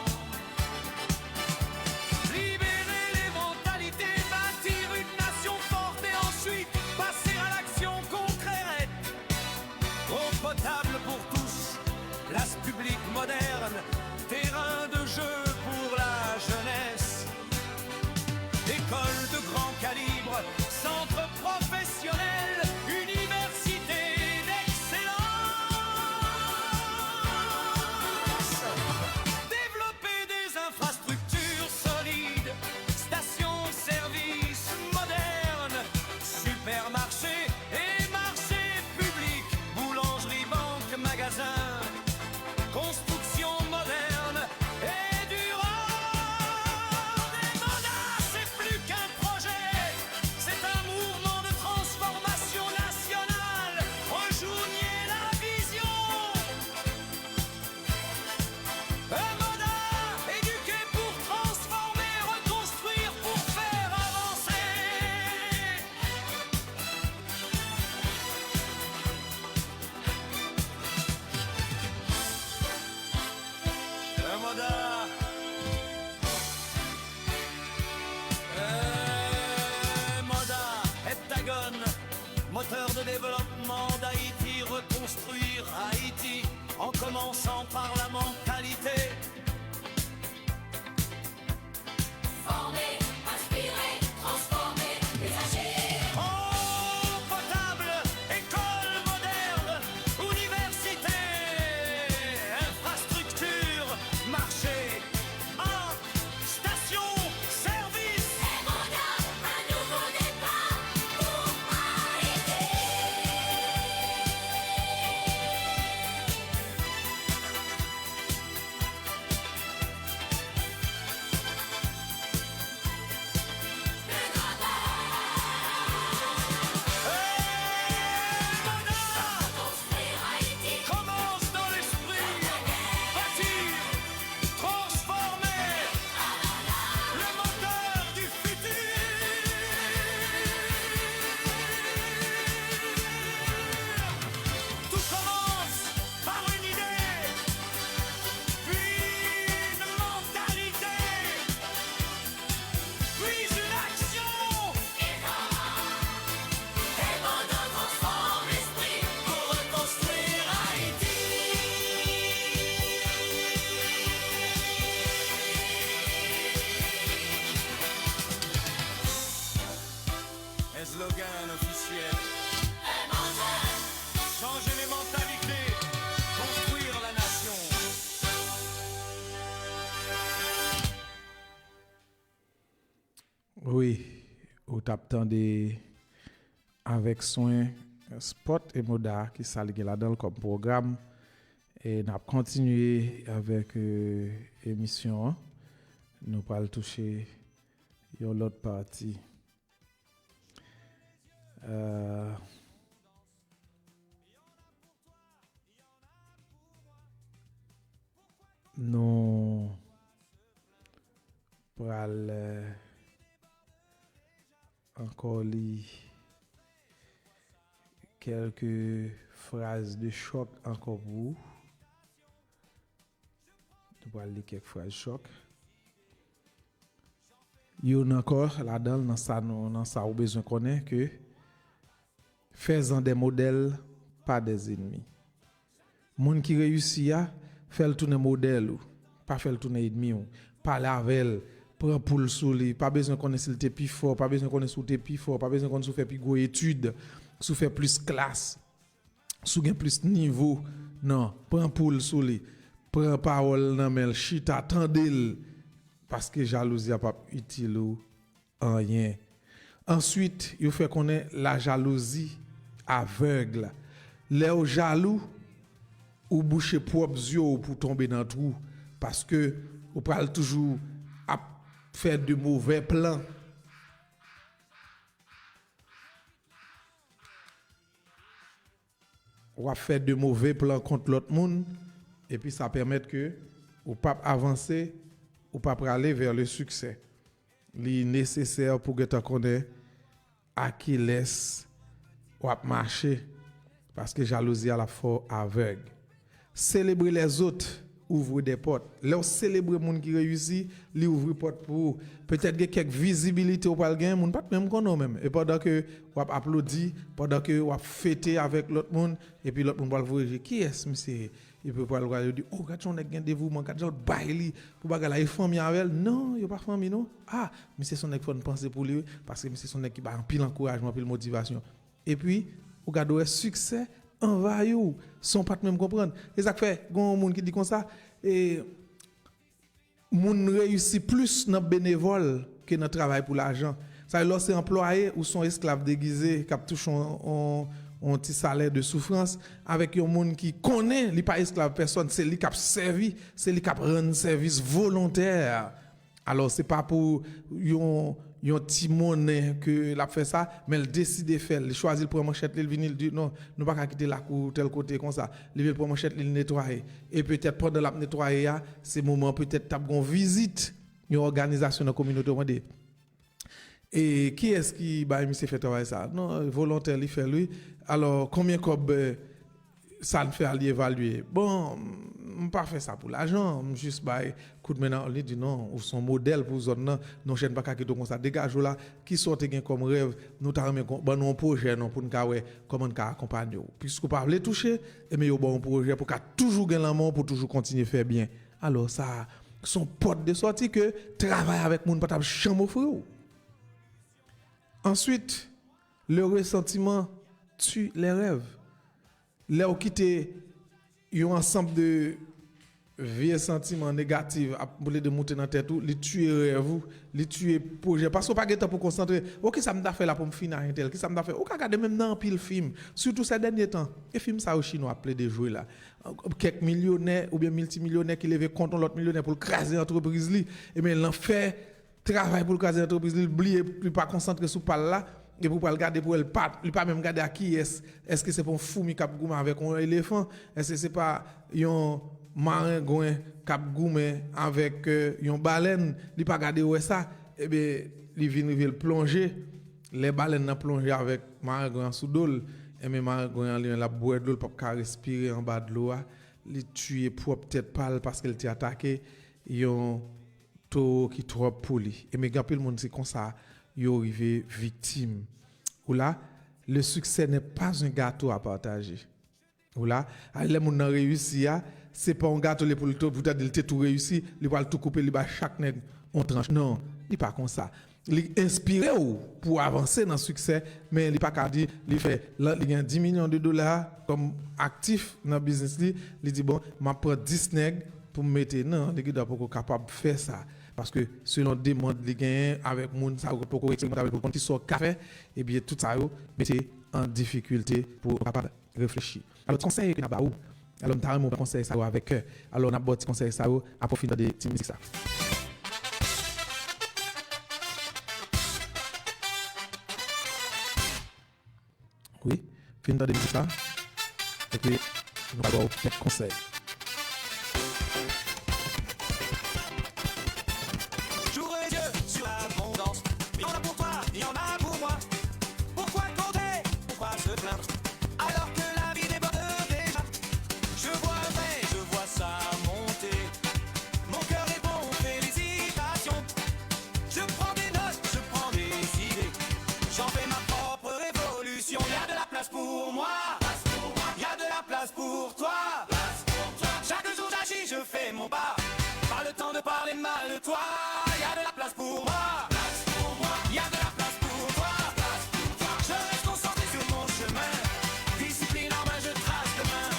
Potable pour tous, place publique moderne, terrain de jeu pour la jeunesse, école de grand calibre, centre professionnel, université d'excellence. Développer des infrastructures solides, stations-service modernes, supermarchés et marchés publics, magasin, construction moderne et durable. Et Moda, c'est plus qu'un projet, c'est un mouvement de transformation nationale. Rejoignez la vision. Moda, éduquer pour transformer, reconstruire pour faire avancer. Moda, Heptagone, moteur de développement d'Haïti, reconstruire Haïti en commençant par la mentalité. Former, inspirer, transformer, messager. Eau potable, école moderne, université, infrastructure, marché, art, station, service. Et Moda, un nouveau départ pour Haïti. Construire Haïti. Commence dans l'esprit, bâtir, transformer, le moteur du futur. Tout commence par une idée, puis une mentalité, puis une action. Et Moda transforme l'esprit Pour reconstruire Haïti. Un slogan officiel. Changer les mentalités, construire la nation. Oui, ou t'attendez avec soin Sport et Moda qui s'allie là-dedans comme programme et n'a continué avec émission. Nous allons toucher l'autre partie. Nous allons encore lire quelques phrases de choc encore pour vous. Nous allons lire quelques phrases de choc. Yon encore là-dedans, dans ça, ou besoin connaître que faisant des modèles, pas des ennemis. Moun qui réussit à faire le tourner modèle, pas faire le tourner ennemi, parler avec, prend pour le souli, pas besoin connaître s'il était plus fort, pas besoin connaître s'il était plus fort, pas besoin connaître s'il fait plus gros études, s'il fait plus classe, s'il gagne plus niveau. Non, prend pour le souli, prend parole dans mel chita, attendez parce que jalousie n'est pas utile ou rien. Ensuite, il fait connaître la jalousie aveugle. Les jaloux ou boucher propres yeux pour tomber dans le trou parce que vous parlez toujours à faire de mauvais plans. Ou à faire de mauvais plans contre l'autre monde et puis ça permet que vous pas avancer ou pas aller vers le succès. C'est nécessaire pour que tu connaisses à qui laisse ou à marcher parce que jalousie à la fois aveugle. Célébrer les autres ouvre des portes. Là célébrer monde qui réussit, lui ouvre porte pour peut-être que quelques visibilité ou pas gain, monde pas même connaît même. Et pendant que ou applaudi, pendant que ou fêter avec l'autre monde et puis l'autre monde va le voir qui est monsieur. Il peut pas le voir dire oh quand on a gain dévouement quand on baili pour bagarre la famille avec non, il pas famille non. Ah, mais c'est son nèg faut penser pour lui parce que c'est son nèg qui ba en pile encouragement, pile motivation. Et puis ou garder succès envahir son pas même comprendre. Et ça fait gon monde qui dit comme ça et moun réussit plus dans bénévole que dans travail pour l'argent. Ça lorsque c'est employé ou son esclave déguisé qui touche un petit salaire de souffrance avec un monde qui connaît, il pas esclave personne, c'est lui qui a servi, c'est lui qui a rendu service volontaire. Alors c'est pas pour un petit monnaie que l'a fait ça, mais il décide de faire, il choisit pour manchette, il vient il dit non, nous pas quitter la cour tel côté comme ça. Il veut pour manchette, il nettoyer et peut-être pendant la nettoyer c'est moment peut-être t'a gon visite une organisation dans la communauté. Et qui est-ce qui bah monsieur fait travailler ça? Non, volontaire il fait lui. Alors combien comme ça ne fait à évaluer. Bon, on pas fait ça pour l'argent, juste bah coup de main on dit non, ou son modèle pour zone non chaîne pas quitter comme ça dégage là qui sorte gain comme rêve, nous t'a remis bon un projet non pour nous comment nous accompagner. Puisque pas les toucher et mais yo bon projet pour toujours gain l'amour pour toujours continuer faire bien. Alors ça son porte de sortie que travailler avec monde pas chambre offrir. Ensuite, le ressentiment tue les rêves. Là où quitter un ensemble de vieux sentiments négatifs pour les monter dans tête tout, les tuer rêve, les tuer projet parce qu'on pas de temps pour concentrer. OK, ça me da fait là pour me finir un tel, qui ça me da fait. OK, regarder même dans pile film, surtout ces derniers temps. Et film ça au chinois appelé des jouer là. Quelques millionnaires ou bien multimillionnaires qui levaient contre l'autre millionnaire pour craser l'entreprise li et mais l'en fait travail pour craser l'entreprise li, oublier pas concentrer sur parle là. Et pour pas regarder pour elle pas même regarder à qui est-ce que c'est pour un fourmi cap goumé avec un éléphant, est-ce que c'est pas un maringouin cap goumé avec une baleine, il pas regarder où est ça et ben il vient le plonger, les baleines n'a plongé avec maringouin sous d'eau et mais maringouin la boire d'eau pas respirer en bas de l'eau, il tuer pour peut-être pas parce qu'elle t'a attaqué, un taux qui trop poli et mais grand pile monde c'est comme ça yo arrivé victime. Ou là, le succès n'est pas un gâteau à partager. Ou là, les gens qui ont réussi, ce n'est pas un gâteau pour le tout, vous avez tout réussi, il va tout couper, il va chaque nègre on tranche. Non, il n'est pas comme ça. Il inspire pour avancer dans le succès, mais il n'est pas qu'à dire, il fait, là, il y a 10 millions de dollars comme actif dans le business, il dit, bon, je prends 10 nègres pour me mettre, non, il est capable de faire ça. parce que selon demande les gains avec moun ça pour expérimenter pour qui sort café et bien tout ça mettez en difficulté pour capable réfléchir. Alors conseil que n'a pas où alors nous avons un conseil ça avec eux. Alors on a bon conseil ça à profiter de petite musique ça. Oui, fin de musique ça. Et puis nous allons avoir quelques conseils. J'ouvre les yeux sur l'abondance. Il y en a pour toi, il y en a pour moi. Pourquoi compter, pourquoi se plaindre alors que la vie déborde déjà? Je vois le vrai, je vois ça monter. Mon cœur est bon, félicitations. Je prends des notes, je prends des idées. J'en fais ma propre révolution. Y a de la place pour moi. Y a de la place pour toi. Chaque jour j'agis, je fais mon pas. Pas le temps de parler mal de toi. Y a de la place pour moi. Y a de la place pour toi. Je reste concentré sur mon chemin. Discipline en main, je trace demain.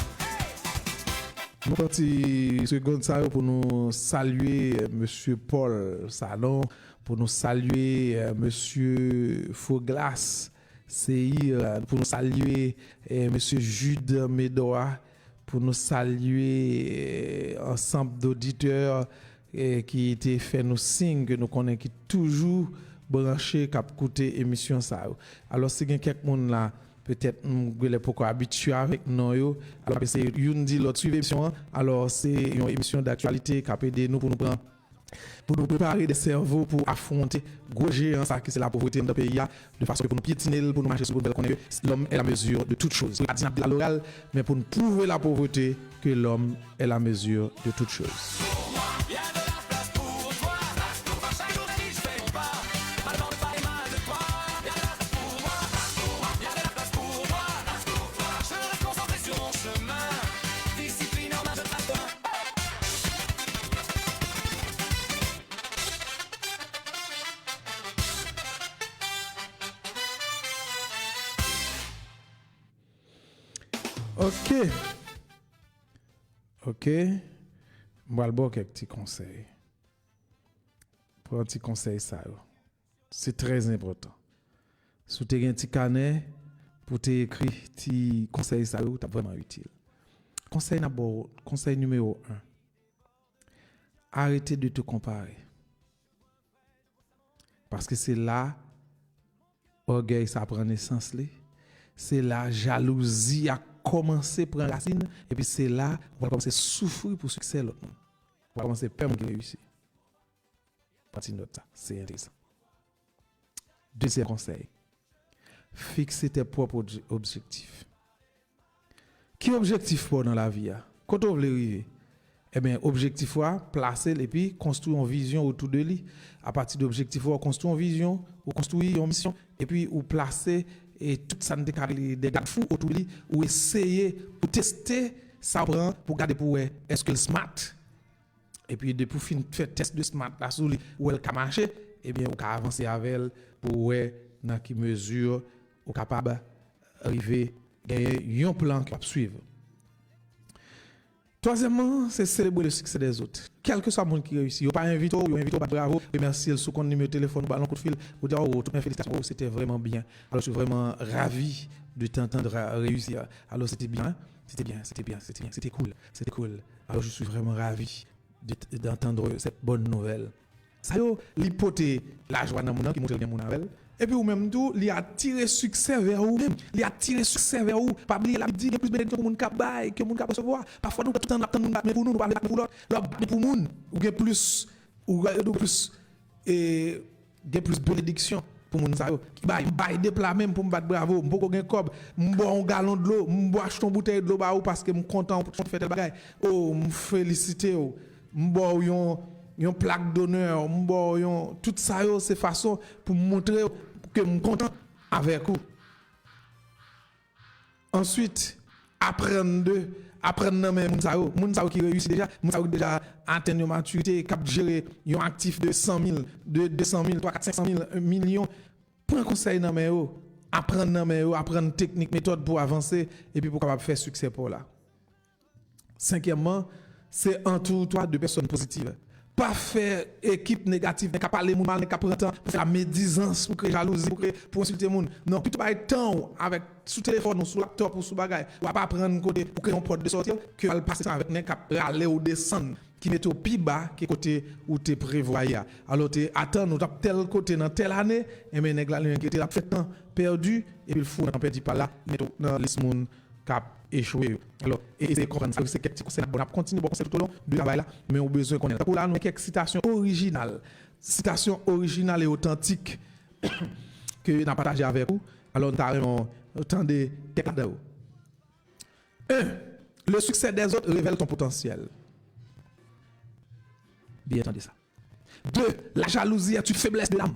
Nous parti seconde ça pour nous saluer monsieur Paul Salon, pour nous saluer monsieur Foglas Seir, pour nous saluer monsieur Jude Medoa, pour nous saluer ensemble d'auditeurs qui étaient fait nos signes que nous connaissons qui toujours branché cap écouter émission ça. Alors si quelqu'un monde là peut-être nous pourquoi habitué avec nous alors c'est une dit l'autre suivre émission alors c'est une émission d'actualité qui a aidé nous pour nous préparer des cerveaux pour affronter gros géant ça qui c'est la pauvreté dans le pays de façon que pour nous piétiner pour nous marcher sur le qu'on est l'homme est la mesure de toute chose pas dire à l'oral mais pour nous prouver la pauvreté que l'homme est la mesure de toute chose. Y a de la place pour toi. Chaque jour j'agis, je fais mon pas. Pas le temps de parler mal de toi. Y a de la place pour moi. Y a de la place pour moi. Je reste concentré sur mon chemin. Discipline en main, je trace demain. OK. Moi, le quelques petits conseils. Pour un petit conseil, ça, c'est très important. Si tu as un petit carnet pour t'écrire petit conseil, ça, c'est vraiment utile. Conseil numéro 1. Arrêtez de te comparer. Parce que c'est là, orgueil, ça prend naissance. C'est là, jalousie a commencé à prendre racine. Et puis c'est là, on va commencer à souffrir pour succès l'autre. On va commencer à perdre qui réussit. Partie de ça, c'est intéressant. Deuxième conseil. Fixer tes propres objectifs. Qui objectif pour dans la vie? Quand on veut arriver, eh bien, objectif, placer et puis construire une vision autour de lui. À partir d'objectif, construire une vision, ou construire une mission, et puis ou placer et tout ça des garde-fous autour de lui, ou essayer pour tester ça pour garder pour est-ce que le smart, et puis depuis fin faire test de smart là sur lui, où elle a marché, et bien on peut avancer avec elle pour dans qui mesure ou capable arriver gagner un plan qui va suivre. Troisièmement, c'est célébrer le succès des autres. Quel que soit le monde qui réussit, vous pas invité, vous invitez, bravo, remercier le compte numéro de téléphone, ballon coup de fil, vous dire toutes mes félicitations, c'était vraiment bien. Alors je suis vraiment ravi de t'entendre réussir. Alors c'était bien, c'était cool. Alors je suis vraiment ravi d'entendre cette bonne nouvelle. Ça y est, l'hypothèse, la joie dans mon âme qui montre bien mon nouvelle. Et puis ou même tout, il a tiré succès vers vous même. Il a tiré succès vers vous. Pas oublier la dit, il y a plus de bénédiction que mon cap bail, que mon cap recevoir. Parfois nous tout le temps attendre mais pour nous pas pour l'autre. Mais pour moun ou bien plus et gain plus bénédiction pour moun ça yo. Qui bail des plats même pour me battre bravo, m'poko gain cob, m'boire un gallon de l'eau, m'boire acheter une bouteille de l'eau ba ou parce que m'm content pour faire tel bagage. Oh, m'féliciter oh. M'boire yon plaque d'honneur, m'boire tout ça yo c'est façon pour montrer que je suis content avec vous. Ensuite, apprendre mais moun sa qui réussit déjà, moun sa qui déjà atteint une maturité, cap gérer un actif de 100 000, de 200 000, 300 500 000, 1 million. Prends conseil dans mes apprendre technique, méthode pour avancer et puis pour capable faire succès pour là. Cinquièmement, c'est entoure-toi de personnes positives. pas faire équipe négative, n'est qu'à parler moun mal, n'est qu'à prendre temps pour faire la médisance, pour créer jalousie, pour insulter moun. Non, plutôt pas temps avec sous téléphone ou sous laptop ou sous bagage, ou pas prendre côté pour créer un porte de sortir que va passer avec n'est qu'à aller ou descendre qui met au plus bas que côté où tu prévoyais. Alors tu attends nous tel côté dans telle année et mais nèg la qui était fait temps perdu et puis il faut n'en perdu pas là dans les moun cap échoué. Alors, et c'est comprendre ça, c'est quelques conseils, on a continué bon conseil tout au long du travail là, mais on a besoin de connaître. Pour là, nous avons quelques citations originales et authentiques que nous avons partagées avec vous. Alors, nous avons entendu quelques là. 1. Le succès des autres révèle ton potentiel. Bien entendu ça. 2. La jalousie est une faiblesse de l'âme.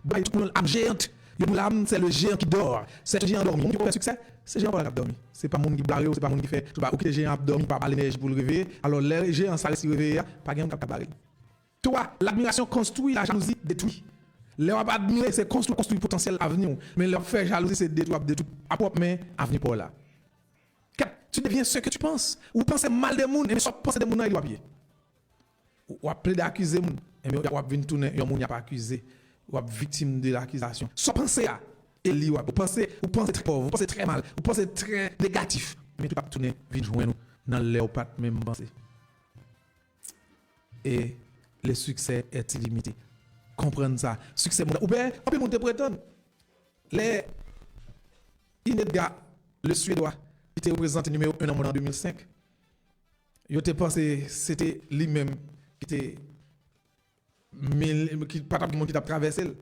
Bah, tout le monde âme géante. L'âme, c'est le géant qui dort. C'est le géant dormi. Mon qui peut succès, c'est le géant qui a dormi. C'est pas mon qui blague, c'est pas mon qui fait. Tu vas ou que le géant a dormi, pas l'énergie pour le réveiller. Alors, les géants, ça se réveiller, pas gain qui a barré. Toi, l'admiration construit, la jalousie détruit. Leur admirer, c'est construire potentiel avenir. Mais leur faire jalousie, c'est détruire à propre main, avenir pour là. 4. Tu deviens ce que tu penses. Ou penser mal des gens, mais soit penser des gens, il doit bien. Ou appeler d'accuser, et bien, ou venir tourner, il n'y a pas accusé. Ou victime de l'accusation. Soit penser à Eli, vous pensez très pauvre, vous pensez très mal, vous pensez très négatif. Mais tu vas tourner vite joindre dans l'air pas même penser. Et le succès est illimité. Comprendre ça. Succès ou bien on peut monter prétendre. Les Inedgar, le Suédois, il était représenté numéro 1 en 2005. Il était pensé c'était lui-même qui était qui a traversé.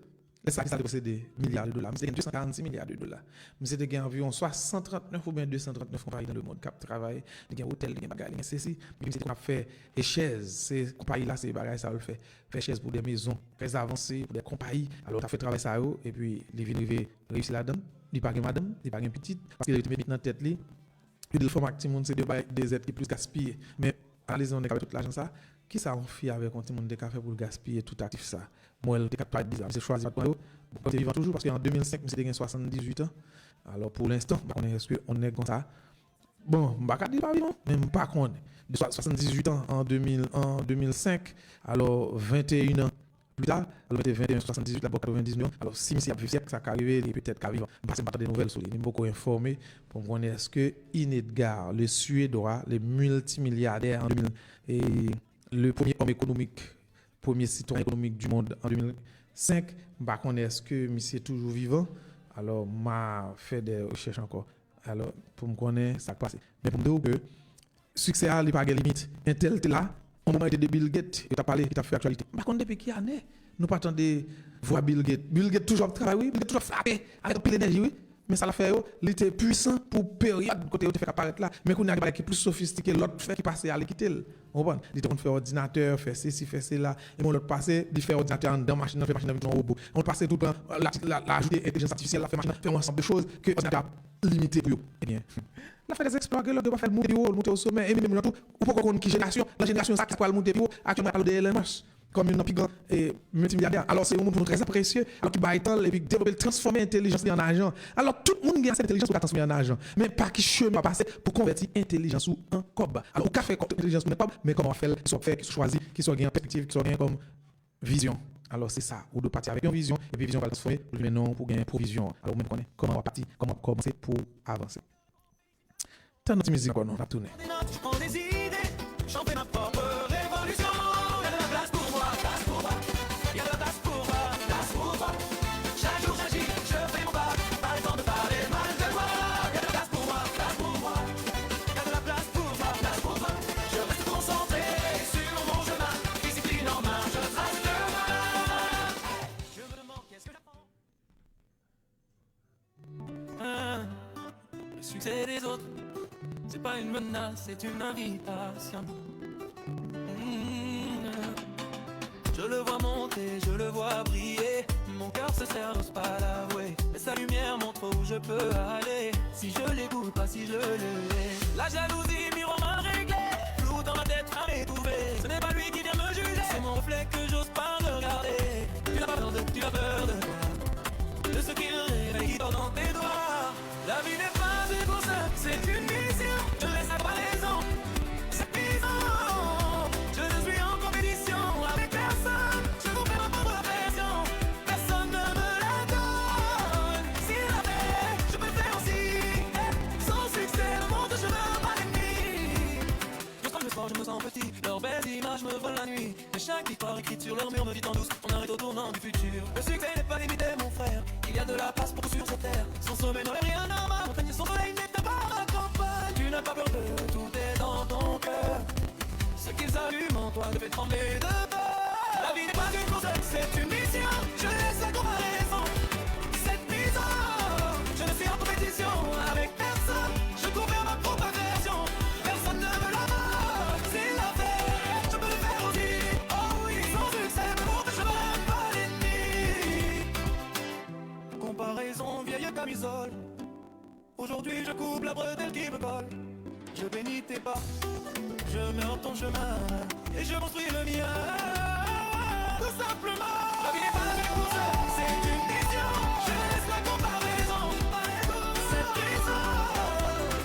Ça a des milliards de dollars. C'est 246 milliards de dollars. Mais c'était environ 139 ou bien 239 compagnies dans le monde qui travaillent. Il y a des hôtels, des bagages, des ceci. Mais c'est qu'on a fait des chaises. Ces compagnies-là, c'est des bagages, ça le fait. Faire chaises pour des maisons très avancées, pour des compagnies. Alors, tu as fait travailler ça et puis, les villes réussissent là-dedans. Il n'y a pas de madame, il n'y a pas de petite. Parce qu'il était mis dans la tête. Puis, le format que c'est des aides qui plus gaspillées. Mais, allez-y, on est avec toute l'argent ça. Qui ça on fait avec un petit monde de café pour gaspiller tout actif ça? Moi, je suis bizarre. C'est choisi pour vous. Vous vivant toujours parce qu'en 2005, j'ai 78 ans. Alors pour l'instant, est-ce qu'on est comme ça? Bon, je ne sais pas vivant, même pas qu'on de 78 ans en 2005, alors 21 ans plus tard, alors 21, 78, la 90 millions. Alors si monsieur a vu ça arrive, il peut-être qu'à vivre. Parce que des nouvelles sur lui. Il est beaucoup informé pour qu'on est-ce que Inedgar, le Suédois, les multimilliardaires en 2000 et le premier homme économique, premier citoyen économique du monde en 2005, bah qu'on est-ce que monsieur est toujours vivant? Alors m'a fait des recherches encore. Alors pour me connaître ça passe. Mais pour me dire que succès a pas de limite. Intel est là, on moment était de Bill Gates, il t'a parlé, il t'a fait actualité. Par contre depuis qui année, nous pas attendre voir Bill Gates. Bill Gates toujours travaille, oui, Bill Gates toujours frappé avec plein d'énergie, oui. Mais ça l'a fait, il était puissant pour période côté où tu fais apparaître là. Mais qu'on a qui est plus sophistiqué, l'autre fait qui passe à l'équiter. On comprend? Il était faire ordinateur, faire ceci, faire cela. Et mon l'autre passé, il fait ordinateur dans machine, fait machine avec un robot. On passait tout le temps, l'ajouter intelligence artificielle, la faire machine, faire un ensemble de choses que l'ordinateur limité pour eux. Eh bien, la fait des exploits que l'autre doit faire monter au sommet. Et même tout, ou pourquoi qu'on qui génération, la génération ça qui va le monter pour actuellement parle de Elon Musk. Comme une plus grand et multimilliardaire. Alors c'est un monde très précieux, alors qui va étendre et puis développer, transformer l'intelligence en argent. Alors tout le monde a cette intelligence pour la transformer en argent, mais pas qui chemin passer pour convertir l'intelligence en cob. Alors on fait intelligence en cob, mais comment on fait, qui soit fait, qui soit choisi, qui soit gain en perspective, qui soit gain comme vision. Alors c'est ça, ou de partir avec une vision et puis vision va transformer mais non pour gagner provision. Alors même connaît comment on va partir, comment commencer pour avancer. Tant de musique on va tourner. J'en fais ma propre révolution. Il y a de la place pour moi, il y a de la place pour moi. Chaque jour j'agis, je fais mon pas le temps de parler mal de moi. Il y a de la place pour moi, il y a de la place pour moi. Je reste concentré sur mon chemin, discipline en main, je trace le chemin. Je me demande qu'est-ce que j'apprends. Le succès des autres, c'est pas une menace, c'est une invitation. Je le vois monter, je le vois briller. Mon cœur se serre, n'ose pas l'avouer. Mais sa lumière montre où je peux aller. Si je l'écoute, pas si je le laisse. La jalousie, miroir mal réglé. Flou dans ma tête, à m'étouffer. Ce n'est pas lui qui vient me juger. C'est mon reflet que j'ose pas me regarder. Tu as peur de quoi? De ce qu'il réveille qui dort dans tes doigts. La vie n'est pas une course, c'est une mission. Je laisse la raison. C'est pisant. Je suis en compétition. Victoire écrite sur leur mur me dit en douce, on arrête au tournant du futur. Le succès n'est pas limité mon frère, il y a de la place pour tout sur cette terre. Sans sommet n'aurait rien à mal, montagne sans soleil n'est pas la campagne. Tu n'as pas peur de tout est dans ton cœur. Ce qu'ils allument en toi te fait trembler de peur. La vie n'est pas une course, c'est une mission. Je laisse la comparaison. Cette prison, je ne suis en compétition avec personne. Je cours vers ma propre version. Personne ne me la voit. C'est la fête, je peux le faire aussi. Oh oui, sans succès, mais mon chemin, pas l'ennemi. Comparaison, vieille camisole. Aujourd'hui, je coupe la bretelle qui me colle. Je bénis tes pas, je mets en ton chemin et je construis le mien. Tout simplement, la vie n'est pas une course, c'est une mission. Je laisse la comparaison, cette prison.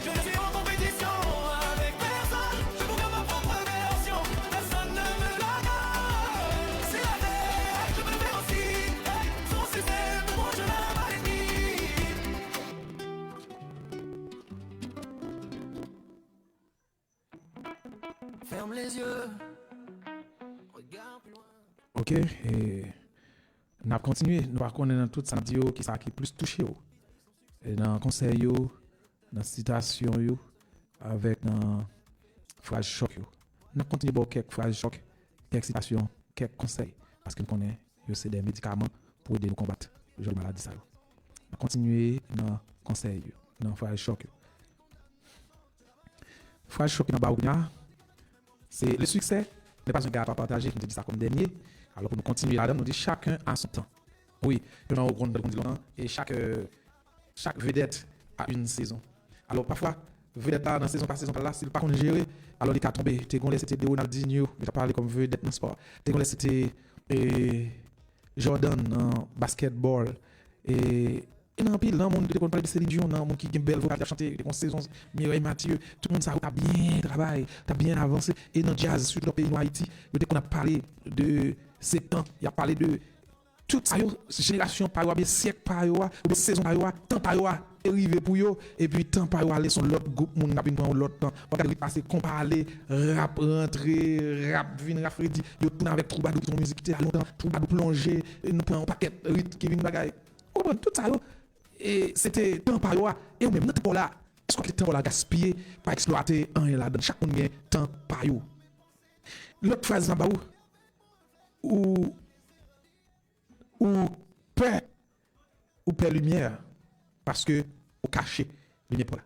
Je ne suis en compétition avec personne. Je cours vers ma propre version. Personne ne me la donne. C'est la terre, je peux le faire aussi. Son système, mon chemin, ma limite. Ferme les yeux, regarde plus loin. OK, et on a continué, nous va connaître dans tout ça qui ça qui plus touché yo. Et dans conseil yo, dans citation yo avec dans phrase choc yo. On a continué bon quelques phrases choc, quelques citations, quelques conseils parce que nous connaît yo c'est des médicaments pour aider nous combattre le maladie ça yo. On a continué dans conseil yo, dans phrase choc yo. Phrase choc dans ba c'est le succès n'est pas un gars à partager, qui dit ça comme dernier. Alors pour nous continuer là-dedans, nous dit chacun a son temps. Oui, nous avons et chaque vedette a une saison. Alors parfois, vedette là, dans saison par saison, là, s'il pas qu'on gérer, alors il a tombé. T'es qu'on c'était Ronaldinho, il a parlé comme vedette dans le sport. T'es qu'on c'était Jordan en basketball. Et dans le pile, dans le monde, on parle de Céline Dion, dans le monde qui a une belle voix, qui a chanté des saisons, Mireille Mathieu, tout le monde ça a bien travaillé, tu as bien avancé. Et dans le jazz, sur le pays de Haïti, dès qu'on a parlé de ces temps, il a parlé de toute ça, génération par yo, siècle par yo, ou saison par yo, temps par yo, arrivé pour yo, et puis temps par yo, aller son l'autre groupe, moun n'a pas l'autre temps. On va passer, comparer, rap rentrer, rap vin, rap Freddy, yo tourne avec Troubadour qui son musique qui était à longtemps, Troubadour plongé, nous prenons un paquet de rythme qui vient bagaille. Tout ça, et c'était temps par yo, et même notre temps là, est-ce que le temps là gaspillé, pas exploiter un et là, dans chaque monde gagne temps par yo. L'autre phrase en bas ou paix ou paix lumière parce que ou caché lumière pour là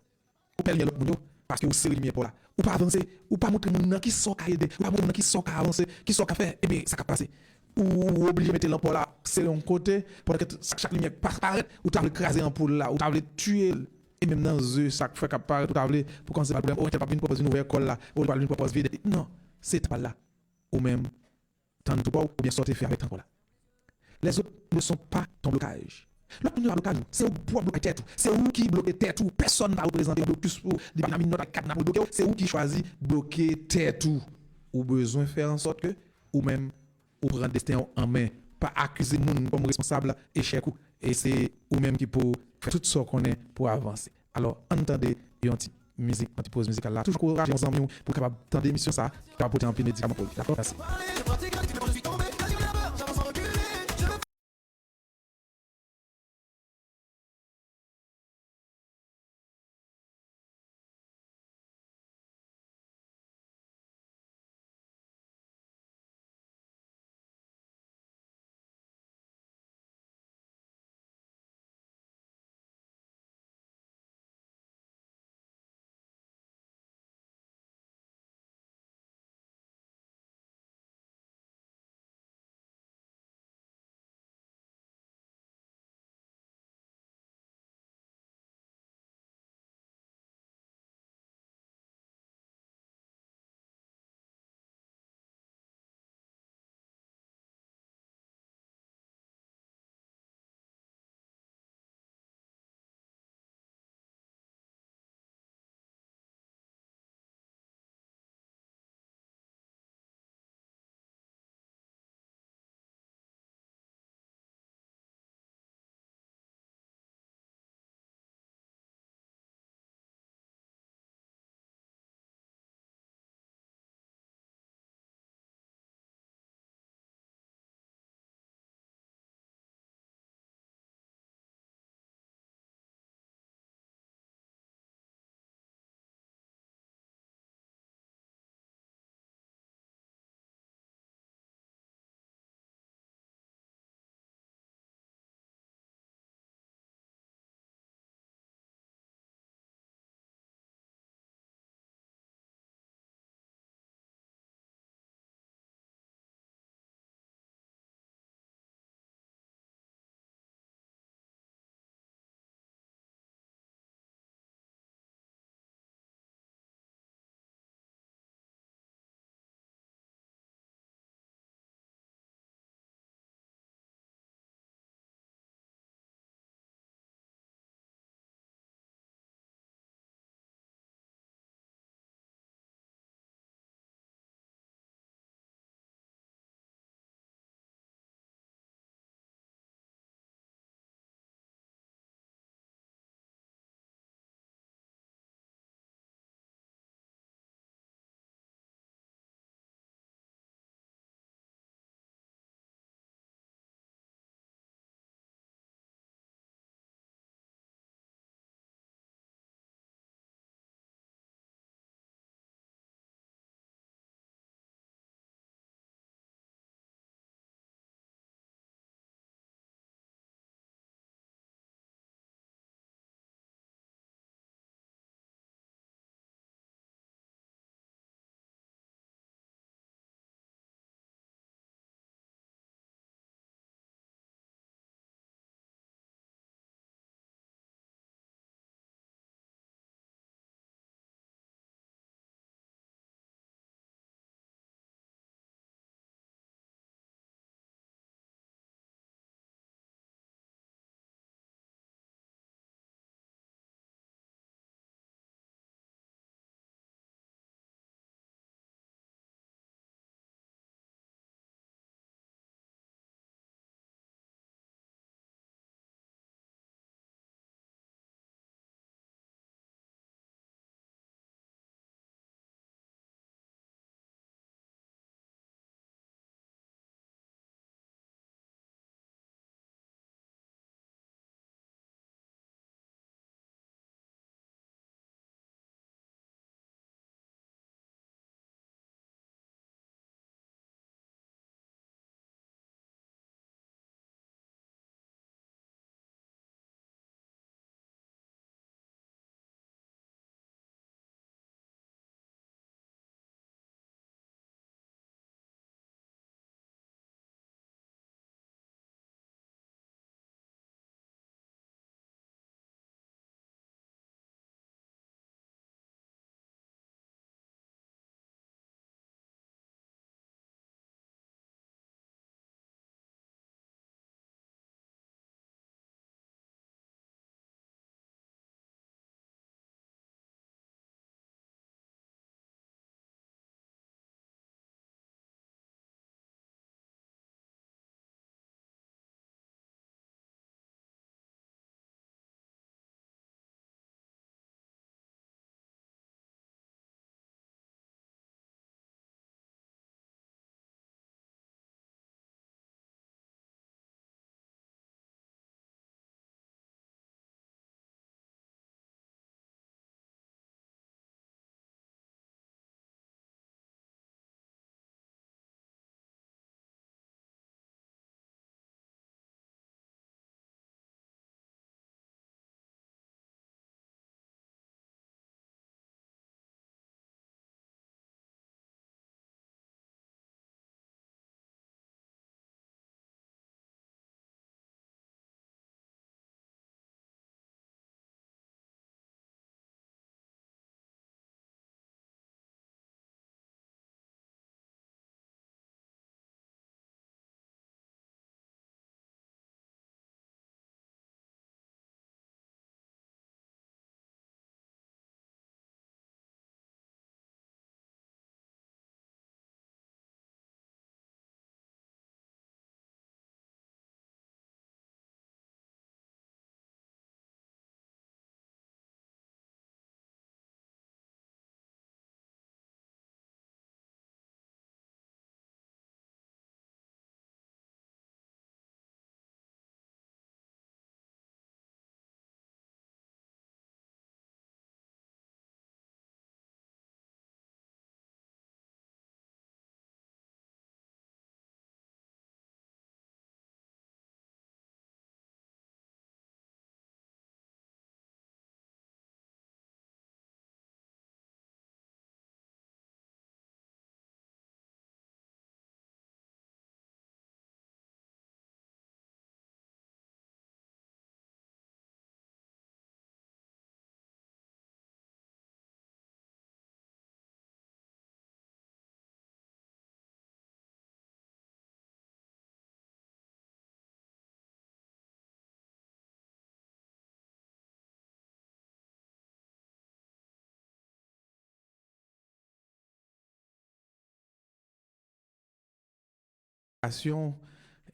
ou paix lumière l'autre monde parce que ou c'est lumière pour là ou pas avancer ou pas montrer monde qui sont ka aider ou pas montrer qui sont ka avancer qui sont ka faire et bien ça ka passer ou obligé mettre l'ampoule là c'est un côté pour que chaque lumière paraît ou tu as écraser ampoule là ou tu as tuer et même dans eux ça fait qu'apparaît tout tu pour quand c'est pas problème ou tu pas une proposer une nouvelle école là ou pas une propose vide non c'est pas là ou même tant tout pas ou bien sortir faire avec tant là. Les autres ne sont pas ton blocage. L'autre ne blocage, c'est où pour bloquer tête, c'est où qui bloque tête ou personne n'a représenté ou plus pour des note à 4 pour bloquer, c'est où qui choisit bloquer tête ou besoin de faire en sorte que ou même ou prendre destin en main, pas accuser moun comme responsable échec et c'est ou même qui pour faire tout ce qu'on est pour avancer. Alors entendez une petite musique, une petite pause musicale là, toujours courage nos amis pour capable tendre émission ça, capable porter un peu médicament pour. D'accord, merci. Je pratique la je suis tombé, j'avance en reculer.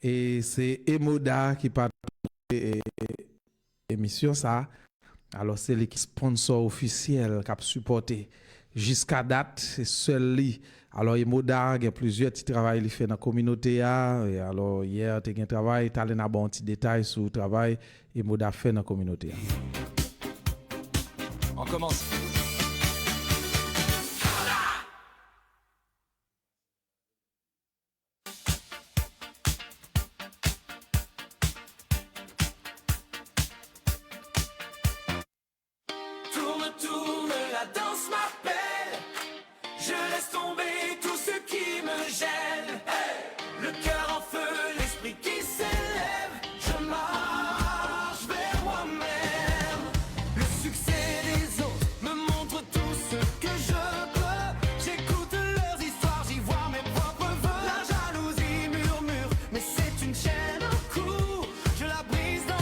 et c'est Emoda qui partage l'émission ça. Alors c'est l'équipe sponsor officiel qui a supporté jusqu'à date, c'est seul lui. Alors Emoda, il y a plusieurs petits travaux qu'il fait dans la communauté. Et alors hier, il y a un travail, tu as un bon petit détail sur le travail que Emoda fait dans la communauté. On commence. Tourne, tourne, la danse m'appelle. Je laisse tomber tout ce qui me gêne. Le cœur en feu, l'esprit qui s'élève. Je marche vers moi-même. Le succès des autres me montre tout ce que je peux. J'écoute leurs histoires, j'y vois mes propres vœux. La jalousie murmure, mais c'est une chaîne en coup. Je la brise dans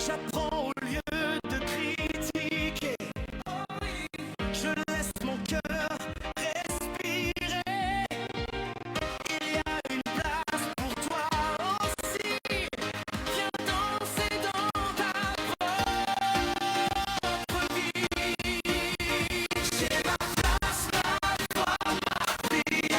J'apprends au lieu de critiquer. Je laisse mon cœur respirer. Il y a une place pour toi aussi. Viens danser dans ta propre vie. J'ai ma place, ma foi, ma prière.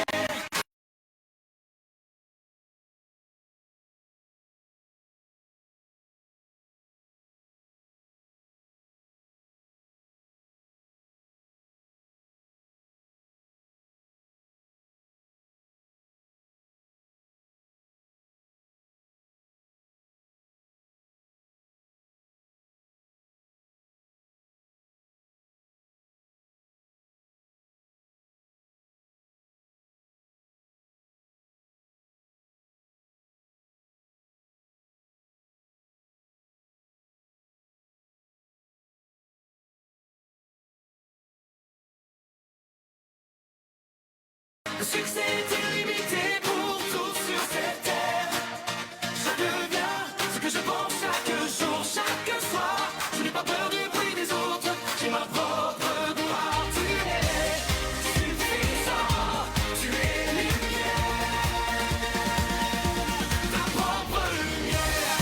Le succès est illimité pour tous sur cette terre. Je deviens ce que je pense chaque jour, chaque soir. Je n'ai pas peur du bruit des autres, j'ai ma propre gloire. Tu es suffisant, tu es lumière, ta propre lumière.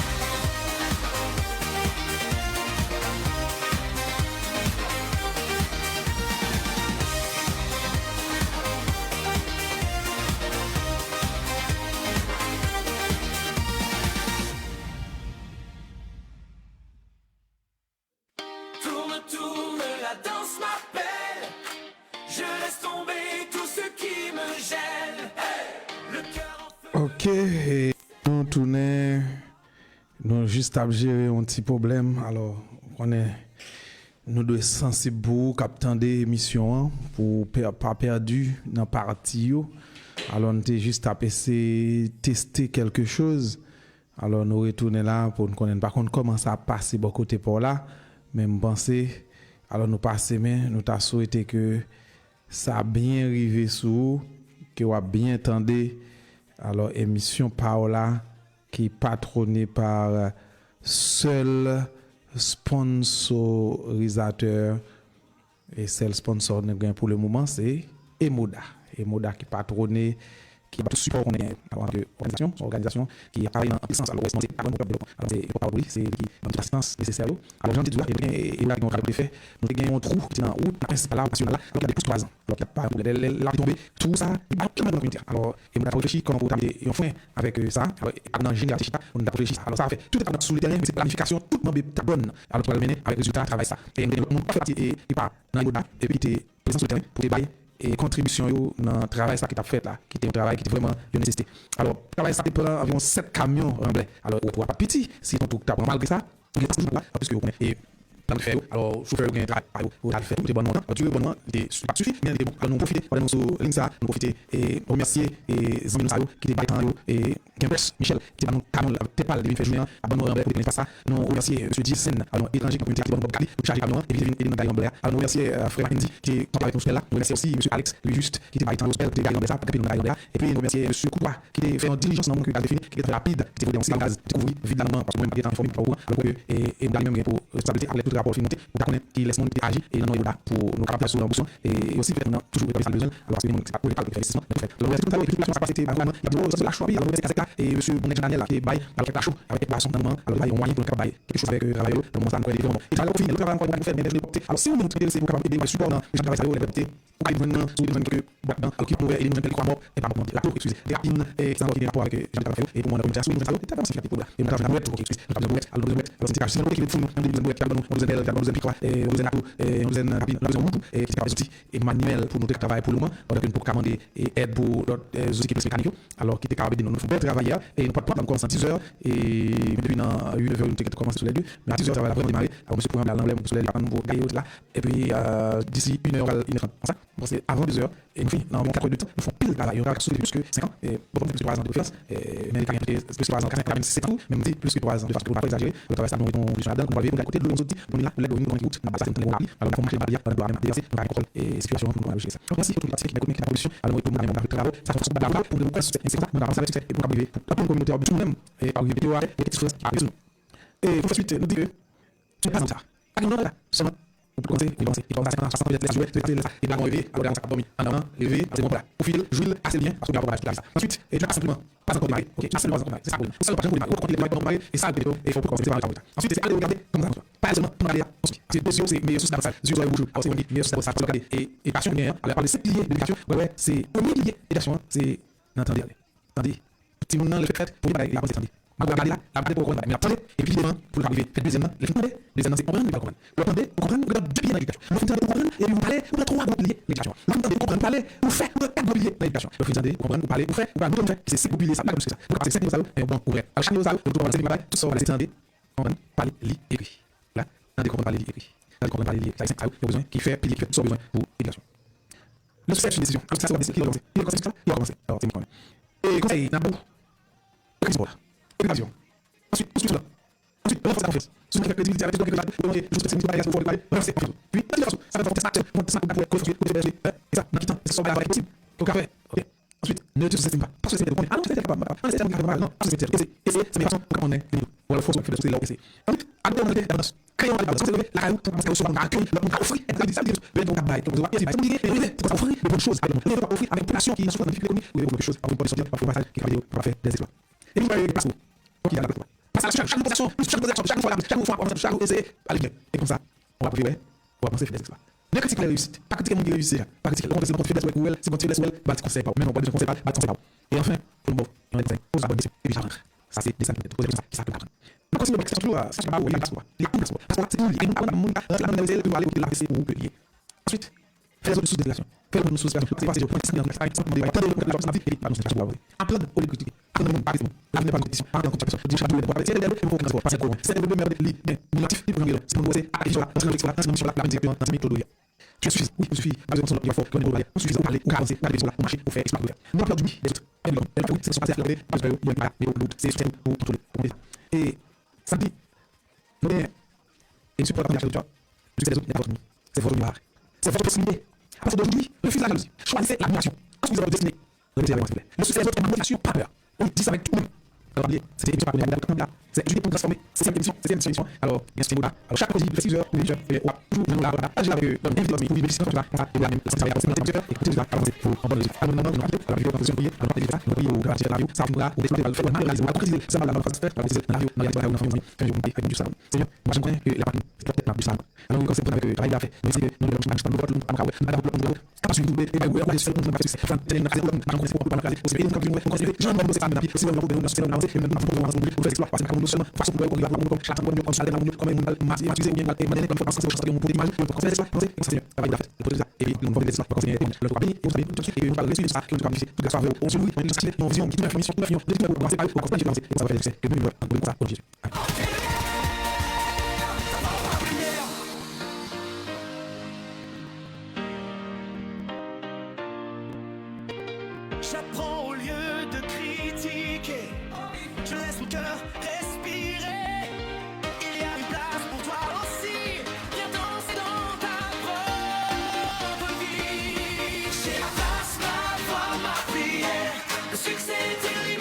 Tourne, tourne, la danse m'appelle. Je laisse tomber tout ce qui me gêne. Hey, le cœur en feu. Ok, et nous tournons, nous juste à gérer un petit problème. Alors, nous devons sensibles pour capter des émissions pour pas perdu dans la partie. Alors, nous avons juste à essayer tester quelque chose. Alors, nous retournons là pour nous connaître. Par contre, comment ça passe de côté pour là, même penser. Alors, nous passons, mais nous avons souhaité que ça a bien arrivé sous, que vous avez bien entendu. Alors, émission Paola qui est patronnée par seul sponsorisateur et seul sponsor pour le moment, c'est Emoda. Emoda qui patronne, qui va tout support qu'on est organisation qui travaille en puissance. Alors, c'est pas bon pour développement. Alors, c'est qui dans l'assistance nécessaire. Alors, j'en dis tout là, et là, on a fait, nous avons un trou qui est dans la route, la principale nationale, alors il y a des plus 3 ans. Alors, il n'y a pas de problème. Là, il est tombé, tout ça, il y a plein de communauté. Alors, et on a réfléchi comment vous avez un fin avec ça. Alors, dans le général, on a réfléchi. Alors, ça fait tout est sous le terrain, mais c'est planification, tout le monde est bonne. Alors, tu vas le mener avec résultat, travail ça. Et on n'a pas fait partie, et pas dans les et puis tu es présent sur le terrain pour te bailler. Et contribution dans le travail ça qui t'a fait là, qui était un travail qui était vraiment une nécessité. Alors, le travail ça prend environ 7 camions remblais. Alors, on ne pas petit, si on t'a pris malgré ça, il y a toujours là, parce que vous connaissez. Dans le faire, alors, chauffeur, vous avez le faire, vous bon moment, tu veux bon moment, ça suffit, mais nous profiter, nous sur ligne ça, nous profiter et remercier les amis qui étaient baillants et Gimbres, Michel, qui est dans camion, peut-être pas le fait journée, à bon moment, pour faire ça, nous remercier M. Dysen, alors étranger qui est bon pour charger camion, et puis il est dans Gaillon. Alors, nous remercier Frère Mackenzie qui est avec nous là, nous remercier aussi M. Alex, lui juste, qui était baillant au spell, qui était Gaillon ça, puis nous Gaillon et puis nous remercier M. Coutois, qui était fait en diligence dans le monde qui a défini, qui était rapide, qui était aussi dans gaz, découvrir évidemment, parce que moi, je suis informé pour alors que, et dans le même pour stabilité, avec tout rapport financier, pour connaître qui laisse monde qui agit et nous là pour nous capables sur l'ambition et aussi peut-être toujours ça besoin alors c'est c'est pas pour les investissement mais fait donc tout ça et toute ça passé par il y a la choix alors c'est et monsieur mon Daniel là qui bail alors la chaud avec boisson dans alors il y a moyen pour capable quelque chose avec travail dans mon ça nous vraiment et ça là fini le travail encore pour faire mais alors si vous nous intéressez pour capable aider support dans le travail ça les députés pour aller venir sur les que alors qui pourrait et nous quelques mois et pas la pour excusez des rapines et ça qui rapport avec j'ai travail et pour moi la communication nous ça est vraiment significatif pour là et nous avons la pour excusez nous avons alors nous c'est c'est qui est fou nous on nous a rapide et qui des outils et manuels pour notre travail pour le moment donc pour commander et aide pour d'autres outils qui sont mécaniques alors qui était capable de nous faire travailler et nous pas commencer à 10h et depuis dans 9h nous avons commencé sur les deux mais à 10h ça va vraiment démarrer alors monsieur pour l'emblème sur les nouveau gaillot là et puis d'ici 1h ça c'est avant 2h et nous dans mon 4 heures de temps nous font pile travail on a sur plus que 5 ans et bon plus que 3 ans de défense mais les carrières plus que 3 ans 7 ans même dit plus que 3 ans de défense pour pas exagérer le travail ça nous on là on va vivre côté de l'autre on est là on est route dans ça c'est alors on marche barrière on doit déverser on va contrôle et situation pour nous ça merci pour tout le parti qui m'a communiqué la pollution alors pour nous dans le travail ça fait beaucoup pour nous c'est ça nous avancer avec et pour arriver pour la communauté tout même et arriver vidéo et quelque chose qui arrive Et pour suite, nous dit que tu n'es pas comme ça. Pas comme ça, seulement. On peut commencer, et commencer, ça, 60 peut-être et là, on réveille, alors ça va dormir, en avant, lever, c'est bon, voilà. Au fil, jouer assez bien, parce que la ça. Ensuite, et là, simplement, pas encore démarrer, ok, là, c'est pas encore démarrer, c'est ça le problème. C'est ça le problème, on continue de démarrer, et ça, il faut commencer par la ensuite, c'est aller regarder comment ça fonctionne. Pas seulement, on aller ensuite. C'est deux c'est meilleur sous la salle, yeux oreilles bouche, alors c'est on dit meilleur sous la salle, regarder, et passion, bien, alors parler de 7 piliers d'éducation, ouais, c'est premier pilier d'éducation, c'est, attendez, petit monde dans le fait, pour lui, il a posé, attendez. Je vais regarder là, la bataille pour comprendre. Mais attendez, et puis devant, pour arriver. Faites deuxièmement, les films deuxièmement, c'est comprendre, mais pas comprendre. Vous entendez, vous comprenez, vous regardez deux piliers dans l'éducation. Vous entendez, vous comprenez, et vous parlez, vous avez trois piliers l'éducation. Vous entendez, vous comprenez, vous parlez, vous faites, vous avez quatre piliers l'éducation. Vous entendez, vous comprenez, vous parlez, vous faites, vous parlez, vous faites, c'est cinq piliers, ça, pas comme ça. Donc, c'est cinq piliers, ça, bon, ouvert. Alors, chaque niveau, ça, vous comprenez, c'est tout ça, vous allez comprendre, parler, lire, écrit. Là, entendez, comprendre, parler, lire, écrit. Là, comprendre, parler, lire, écrit. Ça, il y a besoin, qui fait, pilier, qui fait, tout ça, besoin pour l'éducation. Le succès, c'est une décision. Alors, ça, c'est qui va commencer. Il va commencer. Alors, c'est moi. Et conseil, n'a pas beaucoup. Éducation. Ensuite, renforcer la confiance. Sous la crédibilité avec quelque chose, juste c'est une variation pour parler, renforcer la confiance. Puis, ça va faire tester pour construire, et ça, dans quel temps, c'est ça va être possible. Donc, après, ok. Ensuite, ne te sous-estime pas. Parce que c'est bon. Ah non, c'est capable. Ah, c'est capable. Non, c'est essayer, c'est meilleure façon pour qu'on ait des niveaux. Voilà, faut que c'est là où c'est. Ensuite, adopter la balance. Créer la balance. C'est la caillou, parce que souvent on accueille, on a offert, et ça dit, mais donc bail. Donc, on va c'est compliqué, mais c'est offrir de bonnes choses. On va offrir avec population qui sont dans difficulté économique, ou des choses, pour sortir, pour passer, qui va faire des exploits. Et puis, il passe où? Donc, il y a la plateforme. Chaque position, chaque fois, essayer, allez bien. Et comme ça, on va prévoir, on va penser faire des exploits. Ne critiquez la réussite, pas critiquer mon qui réussit, pas critiquer le c'est notre faiblesse ou elle, c'est votre faiblesse ou elle, bah tu conseilles pas, même on va dire conseil pas, bah tu conseilles pas. Et enfin, pour le bon, on a des pose la bonne question, et puis j'arrive. Ça c'est des sacs de poser ça, qui ça peut apprendre. Donc continue avec cette toujours, ça je pas où il y a passeport. Les passeport, passeport c'est lié, on a mon la main de pour aller au la PC ou lié. Ensuite, fais les autres sous-délégation. Fais le sous-délégation, c'est pas c'est point 5 dans la site, on débat, attendez pour que la personne et pas nous c'est pas en plein au lieu critiquer. Pas exemple, la n'est pas compétition, pas en compétition. Dis chaque fois, c'est le pour qu'on pas c'est quoi. C'est le même li, bien, motif, il faut regarder. C'est pour c'est à sur la même direction dans méthodologie. Tu suffit, oui, il suffit. Pas besoin de faut qu'on parler. Il suffit de parler ou avancer, parler sur la marché pour faire exploiter. Nous perdre du des autres. C'est ce qu'on va faire parce que il y a pas mais l'autre c'est système pour contrôler. Et ça dit et support la culture. C'est les autres, c'est votre mémoire. C'est votre possibilité. À partir d'aujourd'hui, refusez la jalousie. Choisissez l'admiration. Ensuite, vous avez votre destinée. Le succès des autres est ma motivation, pas peur. On dit ça avec tout le monde. Alors, c'était émission par le c'est juillet pour transformer. C'est cette émission. Alors, bien sûr, alors, chaque fois, 6 heures, toujours, nous là, j'ai avec l'invité, pour vivre ici, comme ça, et la même, ça va passer, et écoutez, je vais avancer pour en bonne logique. Alors, maintenant, nous allons, alors, il faut passer pour alors, les gars, nous allons au garantir la radio, ça va nous développer, le fait, réaliser, on va concrétiser, ça va la phase faire, la radio, on a des on a fait un jour, du salon. C'est bien, moi, je connais que la partie, c'est peut-être du salon. Alors, quand c'est pour avec le travail à faire, mais c'est que nous devons changer dans notre capacité de double, et bien, on va faire notre succès. Enfin, c'est une affaire, on va commencer pour pas parler, aussi, et donc, on continue, j'en ai c'est pas bien, c'est vraiment de c'est vraiment et maintenant pour faire exploit parce que nous seulement façon pour on va comme chaque fois comme ça dans comme on va utiliser bien et manière comme ça c'est on peut imaginer pour faire exploit c'est ça travail d'affaires le projet et puis on va faire exploit parce que le travail et on va et on va réussir ça que nous qualifier tout ça on se voit on est dans vision qui information de c'est pas pour comprendre ça va faire que nous on ça pour Jésus. J'apprends au lieu de critiquer. Je laisse mon cœur respirer. Il y a une place pour toi aussi. Viens danser dans ta propre vie. J'ai ma place, ma voix, ma prière. Le succès est